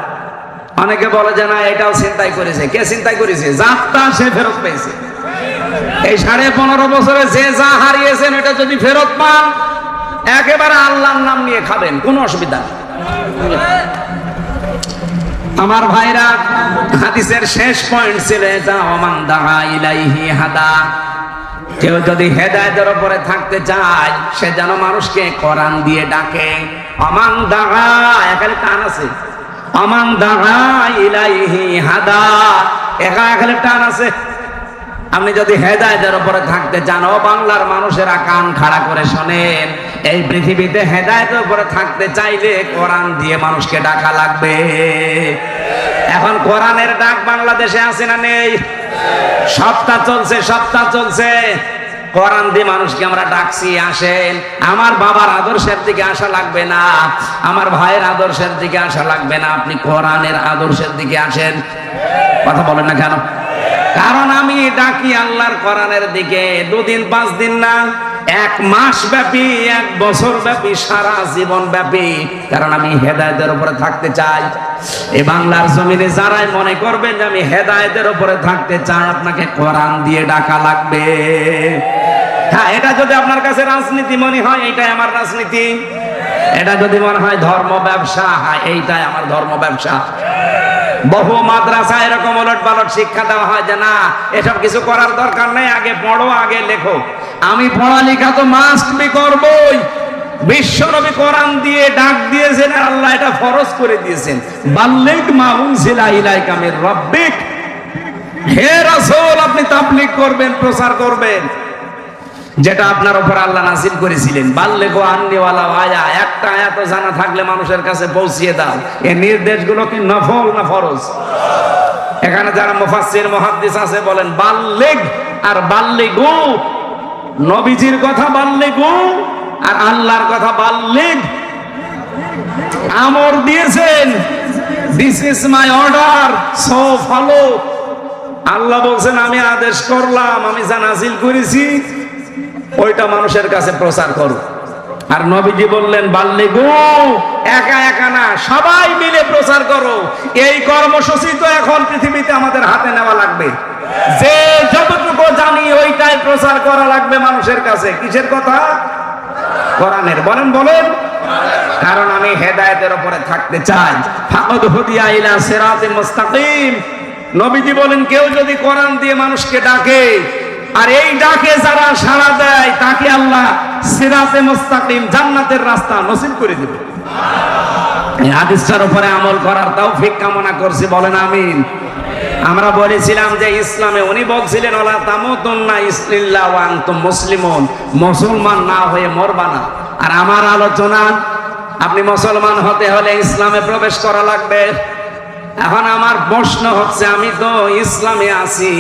অনেকে বলে যে না এটাও চিন্তাই করেছে। কে চিন্তাই করেছে? যারটা সে ফেরত পেয়েছে। এই 15.5 বছরে যে যা হারিয়েছেন এটা যদি ফেরত পান, একেবারে আল্লাহর নাম নিয়ে খাবেন, কোনো অসুবিধা নেই। আমার ভাইরা, হাদিসের শেষ পয়েন্ট ছিল এটা, ওমান দাআ ইলাইহি হাদা। কেউ যদি হেদায়েতের উপরে থাকতে চায় সে যেন মানুষকে কোরআন দিয়ে ডাকে। ওমান দাআ, এখানে টান আছে, ওমান দাআ ইলাইহি হাদা, এখানে টান আছে। আপনি যদি হেদায়েতের উপরে থাকতে চান, ও বাংলার মানুষেরা কান খাড়া করে শোনেন, এই পৃথিবীতে হেদায়েতের উপরে থাকতে চাইলে কোরআন দিয়ে মানুষকে ডাকা লাগবে। এখন কোরআনের ডাক বাংলাদেশে আছে না নেই? সপ্তাহ চলছে, সপ্তাহ চলছে, কোরআন দিয়ে মানুষকে আমরা ডাকছি, আসেন। আমার বাবার আদর্শের দিকে আসা লাগবে না, আমার ভাইয়ের আদর্শের দিকে আসা লাগবে না, আপনি কোরআনের আদর্শের দিকে আসেন। কথা বলেন না কেন? কারণ আমি ডাকি আল্লাহর কোরআনের দিকে। 2 দিন 5 দিন না, 1 মাস ব্যাপী, 1 বছর ব্যাপী, সারা জীবন ব্যাপী, কারণ আমি হেদায়েতের উপরে থাকতে চাই। এই বাংলার জমিনে যারাই মনে করবেন যে আমি হেদায়েতের উপরে থাকতে চাই, আপনাকে কোরআন দিয়ে ডাকা লাগবে। হ্যাঁ, এটা যদি আপনার কাছে রাজনীতি মনে হয়, এইটাই আমার রাজনীতি। এটা যদি মনে হয় ধর্ম ব্যবসা, হ্যাঁ এইটাই আমার ধর্ম ব্যবসা। বহু মাদ্রাসা এরকম ওলট পালট শিক্ষা দেওয়া হয় যে না এসব কিছু করার দরকার নেই, আগে পড়ো, আগে লেখো। আমি পড়ালেখা তো মাস্ট বি করবই। বিশ্বনবী কোরআন দিয়ে ডাক দিয়েছেন, আল্লাহ এটা ফরজ করে দিয়েছেন, বাল্লিগ মা উনজিলা ইলাইকা মির রাব্বিক। হে রাসূল, আপনি তাবলীগ করবেন, প্রচার করবেন, যেটা আপনার উপর আল্লাহ নাযিল করেছিলেন। বাল্লিগু আন্নী ওয়ালাউ আয়া, একটা আয়াত জানা থাকলে মানুষের কাছে পৌঁছিয়ে দাও। এই নির্দেশগুলো কি নফল না ফরজ? এখানে যারা মুফাসসির মুহাদ্দিস আছে বলেন বাল্লিগ আর বাল্লিগু, নবীজির কথা বাল্লিগু আর আল্লাহর কথা বাল্লিগ। আমর দিয়েছেন, this is my order, so follow. Allah বলছেন আমি আদেশ করলাম, আমি যা নাযিল করেছি ওইটা মানুষের কাছে প্রচার করো। আর নবীজি বললেন বাল্লিগু, একা একা না, সবাই মিলে প্রচার করো। এই কর্মসূচি তো এখন পৃথিবীতে আমাদের হাতে নেওয়া লাগবে। যে যতটুকু জানি ওইটাই প্রচার করা লাগবে মানুষের কাছে। কিসের কথা? কোরআনের। বলেন বলেন। কারণ আমি হেদায়েতের উপরে থাকতে চাই। ফাকাদ হুদিয়া ইলা সিরাতিন মুস্তাকিম। নবীজি বলেন কেউ যদি কোরআন দিয়ে মানুষকে ডাকে আর এই ডাকে যারা সাড়া দেয় তাকে আল্লাহ সিরাতে মুস্তাকিম, জান্নাতের রাস্তা নসিব করে দেবে। এই হাদিসটার উপরে আমল করার তৌফিক কামনা করছি, বলেন আমিন। আমরা বলেছিলাম যে ইসলামে উনি বলছিলেন ওয়ালা তামুতুন্না ইল্লা ওয়া আনতুম মুসলিমুন, মুসলমান না হয়ে মরবা না। আর আমার আলোচনা, আপনি মুসলমান হতে হলে ইসলামে প্রবেশ করা লাগবে। এখন আমার প্রশ্ন হচ্ছে, আমি তো ইসলামে আছি,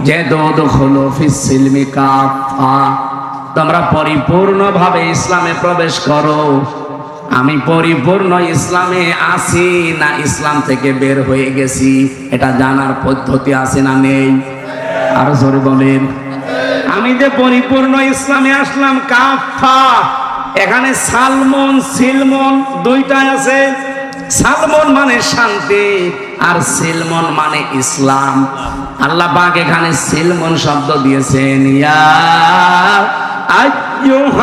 যে দুখুলু ফিস সিলমি কাফা, তোমরা পরিপূর্ণভাবে ইসলামে প্রবেশ করো। আমি পরিপূর্ণ ইসলামে আছি না ইসলাম থেকে বের হয়ে গেছি, এটা জানার পদ্ধতি আছে না নেই? আরো জোরে বলেন। আমি যে পরিপূর্ণ ইসলামে আসলাম কাফা, এখানে সালমন সিলমন দুইটা আছে। সালমন মানে শান্তি আর সিলমন মানে ইসলাম। আল্লাহ পাক এখানে সিলমন শব্দ দিয়েছেন, ইয়া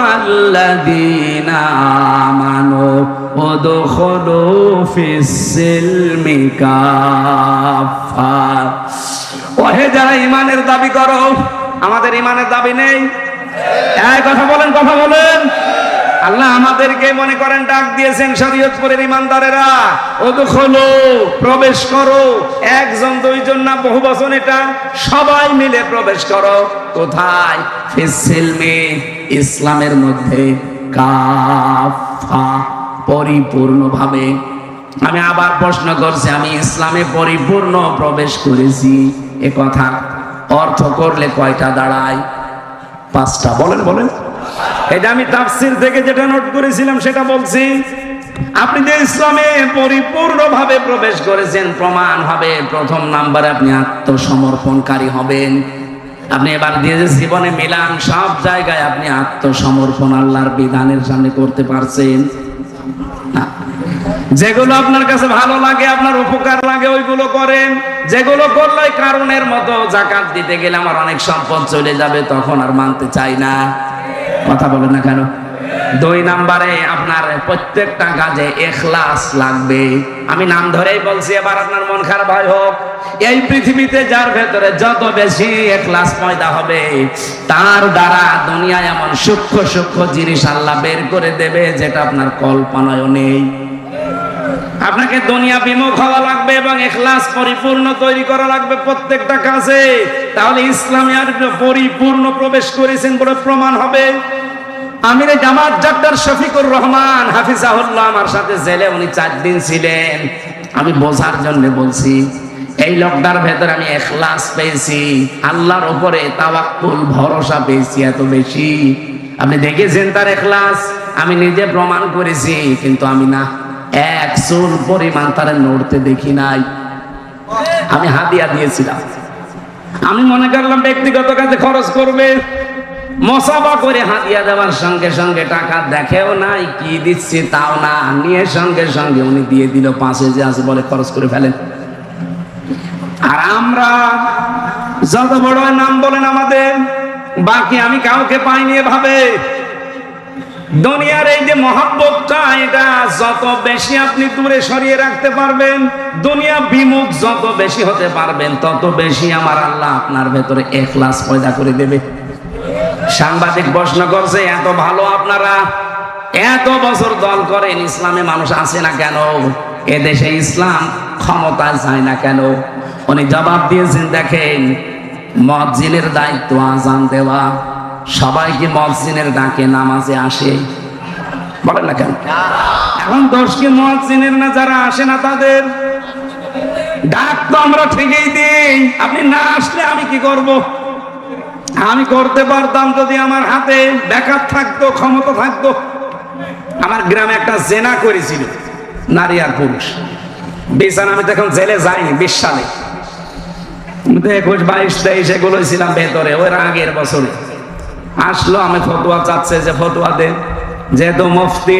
আইয়ুহাল্লাযীনা আমানু উদখুলু ফিস সিলমি কাফা। ওহে যারা ঈমানের দাবি করো, আমাদের ঈমানের দাবি নেই? এই কথা বলেন, কথা বলেন। আল্লাহ আমাদেরকে মনে করেন ডাক দিয়েছেন শরীয়তপুরের ঈমানদারেরা, উদখুলু, প্রবেশ করো। একজন দুইজন না, বহু বচন এটা, সবাই মিলে প্রবেশ করো। কোথায়? ফিস সিলমি, ইসলামের মধ্যে, কাফা, পরিপূর্ণভাবে। আমি আবার প্রশ্ন করছি, আমি ইসলামে পরিপূর্ণ প্রবেশ করেছি, এ কথা অর্থ করলে কয়টা দাঁড়ায়? 5টা। বলেন বলেন। এটা আমি তাফসীর থেকে যেটা নোট করেছিলাম সেটা বলছি। আপনি যে ইসলামে পরিপূর্ণভাবে প্রবেশ করেছেন, প্রমাণ হবে প্রথম নাম্বারে আপনি আত্মসমর্পণকারী হবেন। আপনি এবার দিয়ে যে জীবনে মিলান, সব জায়গায় আপনি আত্মসমর্পণ আল্লাহর বিধানের সামনে করতে পারছেন না। যেগুলো আপনার কাছে ভালো লাগে, আপনার উপকার লাগে, ওইগুলো করেন। যেগুলো করলে কারণের মতো, যাকাত দিতে গেলে আমার অনেক সম্পদ চলে যাবে, তখন আর মানতে চাই না। কথা বলেন না কেন? 2 নাম্বারে আপনার প্রত্যেকটা কাজে ইখলাস লাগবে। আমি নাম ধরেই বলছি, এবার আপনার মন খারাপ হয় হোক। এই পৃথিবীতে যার ভেতরে যত বেশি ইখলাস পয়দা হবে, তার দ্বারা দুনিয়ায় এমন সূক্ষ্ম সূক্ষ্ম জিনিস আল্লাহ বের করে দেবে যেটা আপনার কল্পনায়ও নেই। আপনাকে দুনিয়া বিমুখ হওয়া লাগবে এবং ইখলাস পরিপূর্ণ তৈরি করা লাগবে প্রত্যেকটা কাজে। তাহলে ইসলামে আর পরিপূর্ণ প্রবেশ করেছেন বলে প্রমাণ হবে। আমিরে জামাত ডাক্তার শফিকুর রহমান হাফিজাহুল্লাহ আমার সাথে জেলে উনি 4 দিন ছিলেন। আমি বোঝার জন্য বলছি, এই লোকটার ভেতরে আমি ইখলাস পেয়েছি, আল্লাহর উপরে তাওয়াক্কুল, ভরসা পেয়েছি এত বেশি। আপনি দেখেছেন তার ইখলাস, আমি নিজে প্রমাণ করেছি। কিন্তু আমি না, 1 চুল পরিমাণ তার নড়তে দেখি নাই। আমি হাদিয়া দিয়েছিলাম। আমি মনে করলাম ব্যক্তিগত কাজে খরচ করবে, মসাবা করে হাদিয়া দেওয়ার সঙ্গে সঙ্গে টাকা দেখেও নাই, কি দিচ্ছি তাও না, নিয়ে সঙ্গে সঙ্গে উনি দিয়ে দিল। 5 যে আছে বলে খরচ করে ফেলেন। আর আমরা যত বড় নাম বলেন আমাদের, বাকি আমি কাউকে পাইনি এভাবে। দুনিয়ার এই যে মহব্বতটা, এটা যত বেশি আপনি দূরে সরিয়ে রাখতে পারবেন, দুনিয়া বিমুখ যত বেশি হতে পারবেন, তত বেশি আমার আল্লাহ আপনার ভেতরে ইখলাস পয়দা করে দেবে। সাংবাদিক প্রশ্ন করছে, এত ভালো আপনারা, এত বছর দল করেন, ইসলামে মানুষ আসে না কেন? এদেশে ইসলাম ক্ষমতায় যায় না কেন? উনি জবাব দিয়েছেন, দেখেন মুয়াজ্জিনের দায়িত্ব আযান দেওয়া, সবাই কি মুয়াজ্জিনের ডাকে নামাজে আসে? বলেন না কেন? এখন দোষ কি মুয়াজ্জিনের না যারা আসে না তাদের? ডাক তো আমরা ঠিকই দিই, আপনি না আসলে আমি কি করব? আমি করতে পারতাম যদি আমার হাতে ব্যাকআপ থাকতো, ক্ষমতা থাকতো। আমার গ্রামে একটা জেনা করেছিল নারী আর পুরুষ, বিচার আমি তখন জেলে যাইনি 20 সালে, 21, 22, 23 এগুলোই ছিলাম ভেতরে। ওর আগের বছরে আসলো, আমি ফতোয়া চাচ্ছে যে ফতোয়া দেন, যেহেতু মুফতি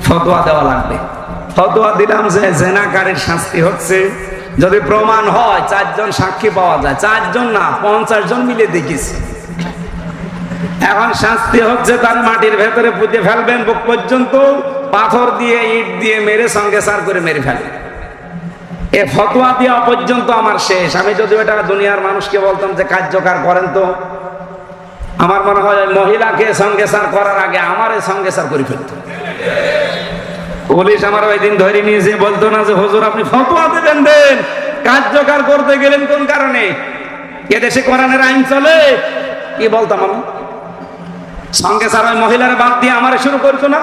ফতোয়া দেওয়া লাগবে। ফতোয়া দিলাম যে জেনাকারীর শাস্তি হচ্ছে যদি প্রমাণ হয় 4 জন সাক্ষী পাওয়া যায়, 4 জন না 50 জন মিলে দেখিস। এখন শাস্তি হচ্ছে তার মাটির ভেতরে পুঁতে ফেলবেন, বুক পর্যন্ত পাথর দিয়ে ইট দিয়ে মেরে সঙ্গে সার করে মেরে ফেলবেন। এ ফতোয়া দেওয়া পর্যন্ত আমার শেষ। আমি যদি এটা দুনিয়ার মানুষকে বলতাম যে কার্যকর করেন, তো আমার মনে হয় মহিলাকে সঙ্গে সার করার আগে আমার সঙ্গে সার করে ফেলত। পুলিশ আমার ওই দিন ধরে নিয়েছে, বলতো না যে হুজুর আপনি ফতোয়া দেবেন, দেন, কার্যকর করতে গেলেন কোন কারণে? এদেশে কোরআনের আইন চলে। কি বলতাম আমি? সঙ্গে সার ওই মহিলার বাদ দিয়ে আমার শুরু করতো না?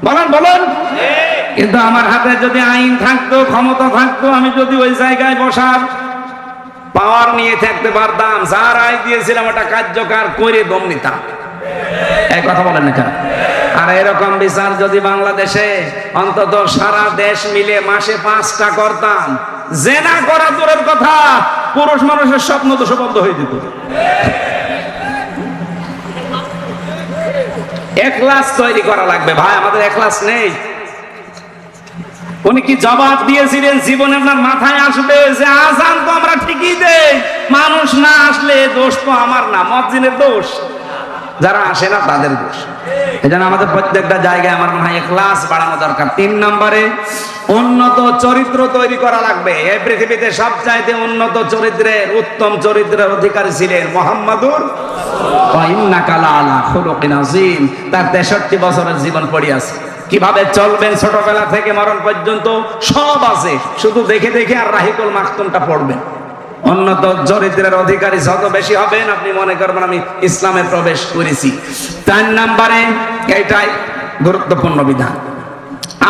বলেন বলেন। কিন্তু আমার হাতে যদি আইন থাকতো, ক্ষমতা থাকতো, আমি যদি ওই জায়গায় বসার পাওয়ার নিয়ে থাকতে পারতাম, যার আইন দিয়েছিলাম ওটা কার্যকর করে দম নিতাম। এই কথা বলেন না কেন? আর এরকম বিচার যদি বাংলাদেশে অন্তত সারা দেশ মিলে মাসে 5টা করতাম, জেনা করা দূরের কথা, পুরুষ মানুষের স্বপ্ন তো সব বন্ধ হয়ে যেত। এখলাস তৈরি করা লাগবে ভাই, আমাদের এখলাস নেই। উনি কি জবাব দিয়েছিলেন? জীবনে আপনার মাথায় আসবে যে আযান তো আমরা ঠিকই দেই, মানুষ না আসলে দোষ তো আমার না, মুয়াজ্জিনের দোষ, যারা আসে না তাদের দোষ। এজন্য আমাদের প্রত্যেকটা জায়গায় আমার মনে হয় ইখলাস বাড়ানো দরকার। 3 নম্বরে উন্নত চরিত্র তৈরি করা লাগবে। এই পৃথিবীতে সবচাইতে উন্নত চরিত্রের, উত্তম চরিত্রের অধিকারী ছিলেন মুহাম্মাদুর ওয়া ইন্নাকা লাআলা খুলুকিন আযীম। তার 63 বছরের জীবন পড়ে আছে। কিভাবে চলবেন ছোটবেলা থেকে মরণ পর্যন্ত সব আছে, শুধু দেখে দেখে আর রাহিকুল মাকতুমটা পড়বেন। উন্নত চরিত্রের অধিকারী যত বেশি হবেন, আপনি মনে করবেন আমি ইসলামে প্রবেশ করেছি। 4 নম্বরে এটাই গুরুত্বপূর্ণ বিধান,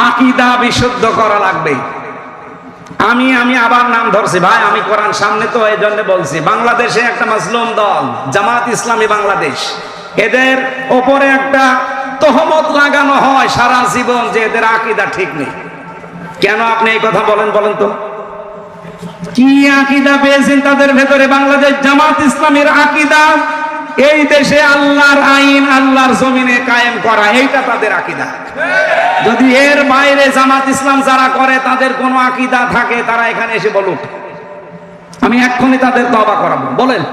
আকীদা বিশুদ্ধ করা লাগবে। আমি আবার নাম ধরছি ভাই, আমি কোরআন সামনে তো এই জন্য বলছি। বাংলাদেশে একটা মাসলুম দল জামাত ইসলামী বাংলাদেশ, এদের ওপরে একটা তহমত লাগানো হয় সারা জীবন যে এদের আকীদা ঠিক নেই। কেন আপনি এই কথা বলেন বলেন তো? কি আকীদা পেয়েছেন তাদের ভেতরে? বাংলাদেশ জামাত ইসলামীর আকীদা এই দেশে আল্লাহর আইন আল্লাহর জমিনে কায়েম করা, এইটা তাদের আকীদা। যদি এর বাইরে জামাত ইসলাম যারা করে তাদের কোনো আকীদা থাকে, তারা এখানে এসে বলুক, আমি এক্ষুনি তাদের তওবা করাবো। বলেন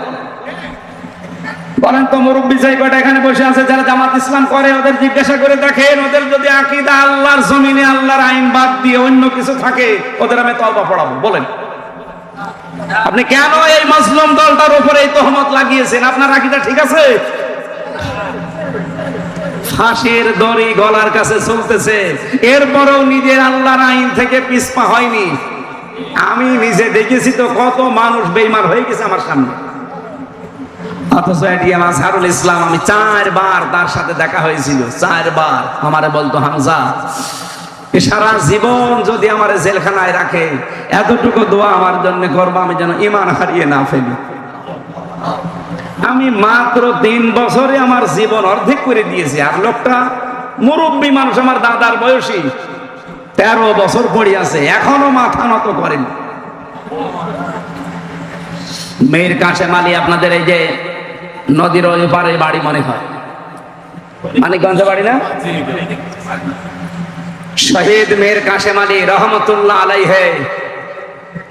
বলেন তো, মুরব্বী যাই কয়টা এখানে বসে আছে যারা জামাত ইসলাম করে, ওদের জিজ্ঞাসা করে দেখেন, ওদের যদি আকীদা আল্লাহর জমিনে আল্লাহর আইন বাদ দিয়ে অন্য কিছু থাকে, ওদের আমি তওবা পড়াবো। বলেন আপনি কেন এই মাসলুম দলটার উপরে এই তহমত লাগিয়েছেন? আপনার আকীদা ঠিক আছে? ফাঁসির দড়ি গলার কাছে চলতেছে, এরপরেও নিজের আল্লাহর আইন থেকে পিছপা হয়নি। আমি নিজে দেখেছি তো কত মানুষ বেঈমান হয়ে গেছে আমার সামনে। অথচ এটিএম আজহারুল ইসলাম, আমি 4 বার তার সাথে দেখা হয়েছিল, 4 বার আমারে বলতো, হামজা সারা জীবন যদি আমার জেলখানায় রাখে, এতটুকু দোয়া আমার জন্য করবা আমি যেন ঈমান হারিয়ে না ফেলি। আমি মাত্র 3 বছরে আমার জীবন অর্ধেক করে দিয়েছি। আর লোকটা মুরব্বী মানুষ, আমার দাদার বয়সী, 13 বছর পড়ে আছে, এখনো মাথা নত করেন। মীর কাসেম আলী, আপনাদের এই যে নদীর ওই পারে বাড়ি মনে হয়, মানিকগঞ্জে বাড়ি না? শহীদ মীর কাসেম আলী রহমতুল্লাহ আলাইহি।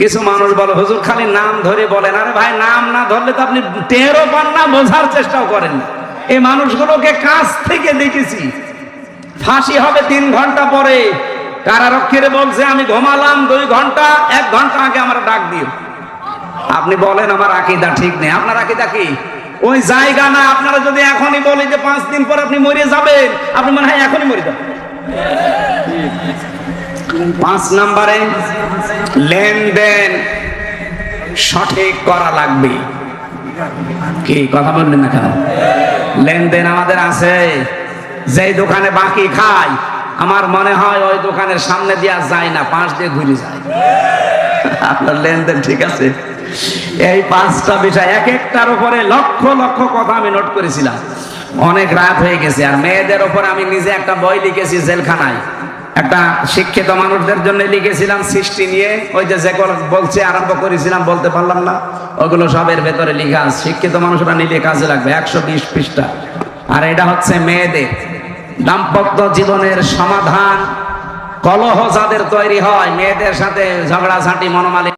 কিছু মানুষ বলে হুজুর খালি নাম ধরে বলেন। আরে ভাই, নাম না ধরলে তো আপনি টেরও পান না, বোঝার চেষ্টাও করেন না। এই মানুষগুলোকে কাছ থেকে দেখেছি। ফাঁসি হবে 3 ঘন্টা পরে, কারারক্ষীরে বলছে আমি ঘুমালাম 2 ঘন্টা, 1 ঘন্টা আগে আমার ডাক দিও। আপনি বলেন আমার আকীদা ঠিক নেই। আপনার আকীদা কি? ওই জায়গা না। আপনারা যদি এখনই বলি যে 5 দিন পর আপনি মরে যাবেন, আপনি মনে হয় এখনই মরে যাবেন। 5 নম্বরে লেনদেন সঠিক করা লাগবে। কি কথা বললেন না কেন? লেনদেন আমাদের আছে। যেই দোকানে বাকি খাই, আমার মনে হয় ওই দোকানের সামনে দিয়া যায় না, পাশ দিয়ে ঘুরে যায়। আপনার লেনদেন ঠিক আছে? এই 5টা বিষয়, এক একটার উপরে লক্ষ লক্ষ কথা আমি নোট করেছিলাম। অনেক রাত হয়ে গেছে। আর মেয়েদের উপরে আমি নিজে একটা বই লিখেছি জেলখানায়, একটা শিক্ষিত মানুষদের জন্য লিখেছিলাম সৃষ্টি নিয়ে। ওই যে যেগুলো বলছে আরম্ভ করেছিলাম, বলতে পারলাম না, ওগুলো সবের ভেতরে লিখা আছে। শিক্ষিত মানুষরা নিলে কাজে লাগবে, 120 পৃষ্ঠা। আর এটা হচ্ছে মেয়েদের দাম্পত্য জীবনের সমাধান। কলহ যাদের তৈরি হয়, মেয়েদের সাথে ঝগড়াঝাঁটি, মনোমালিন্য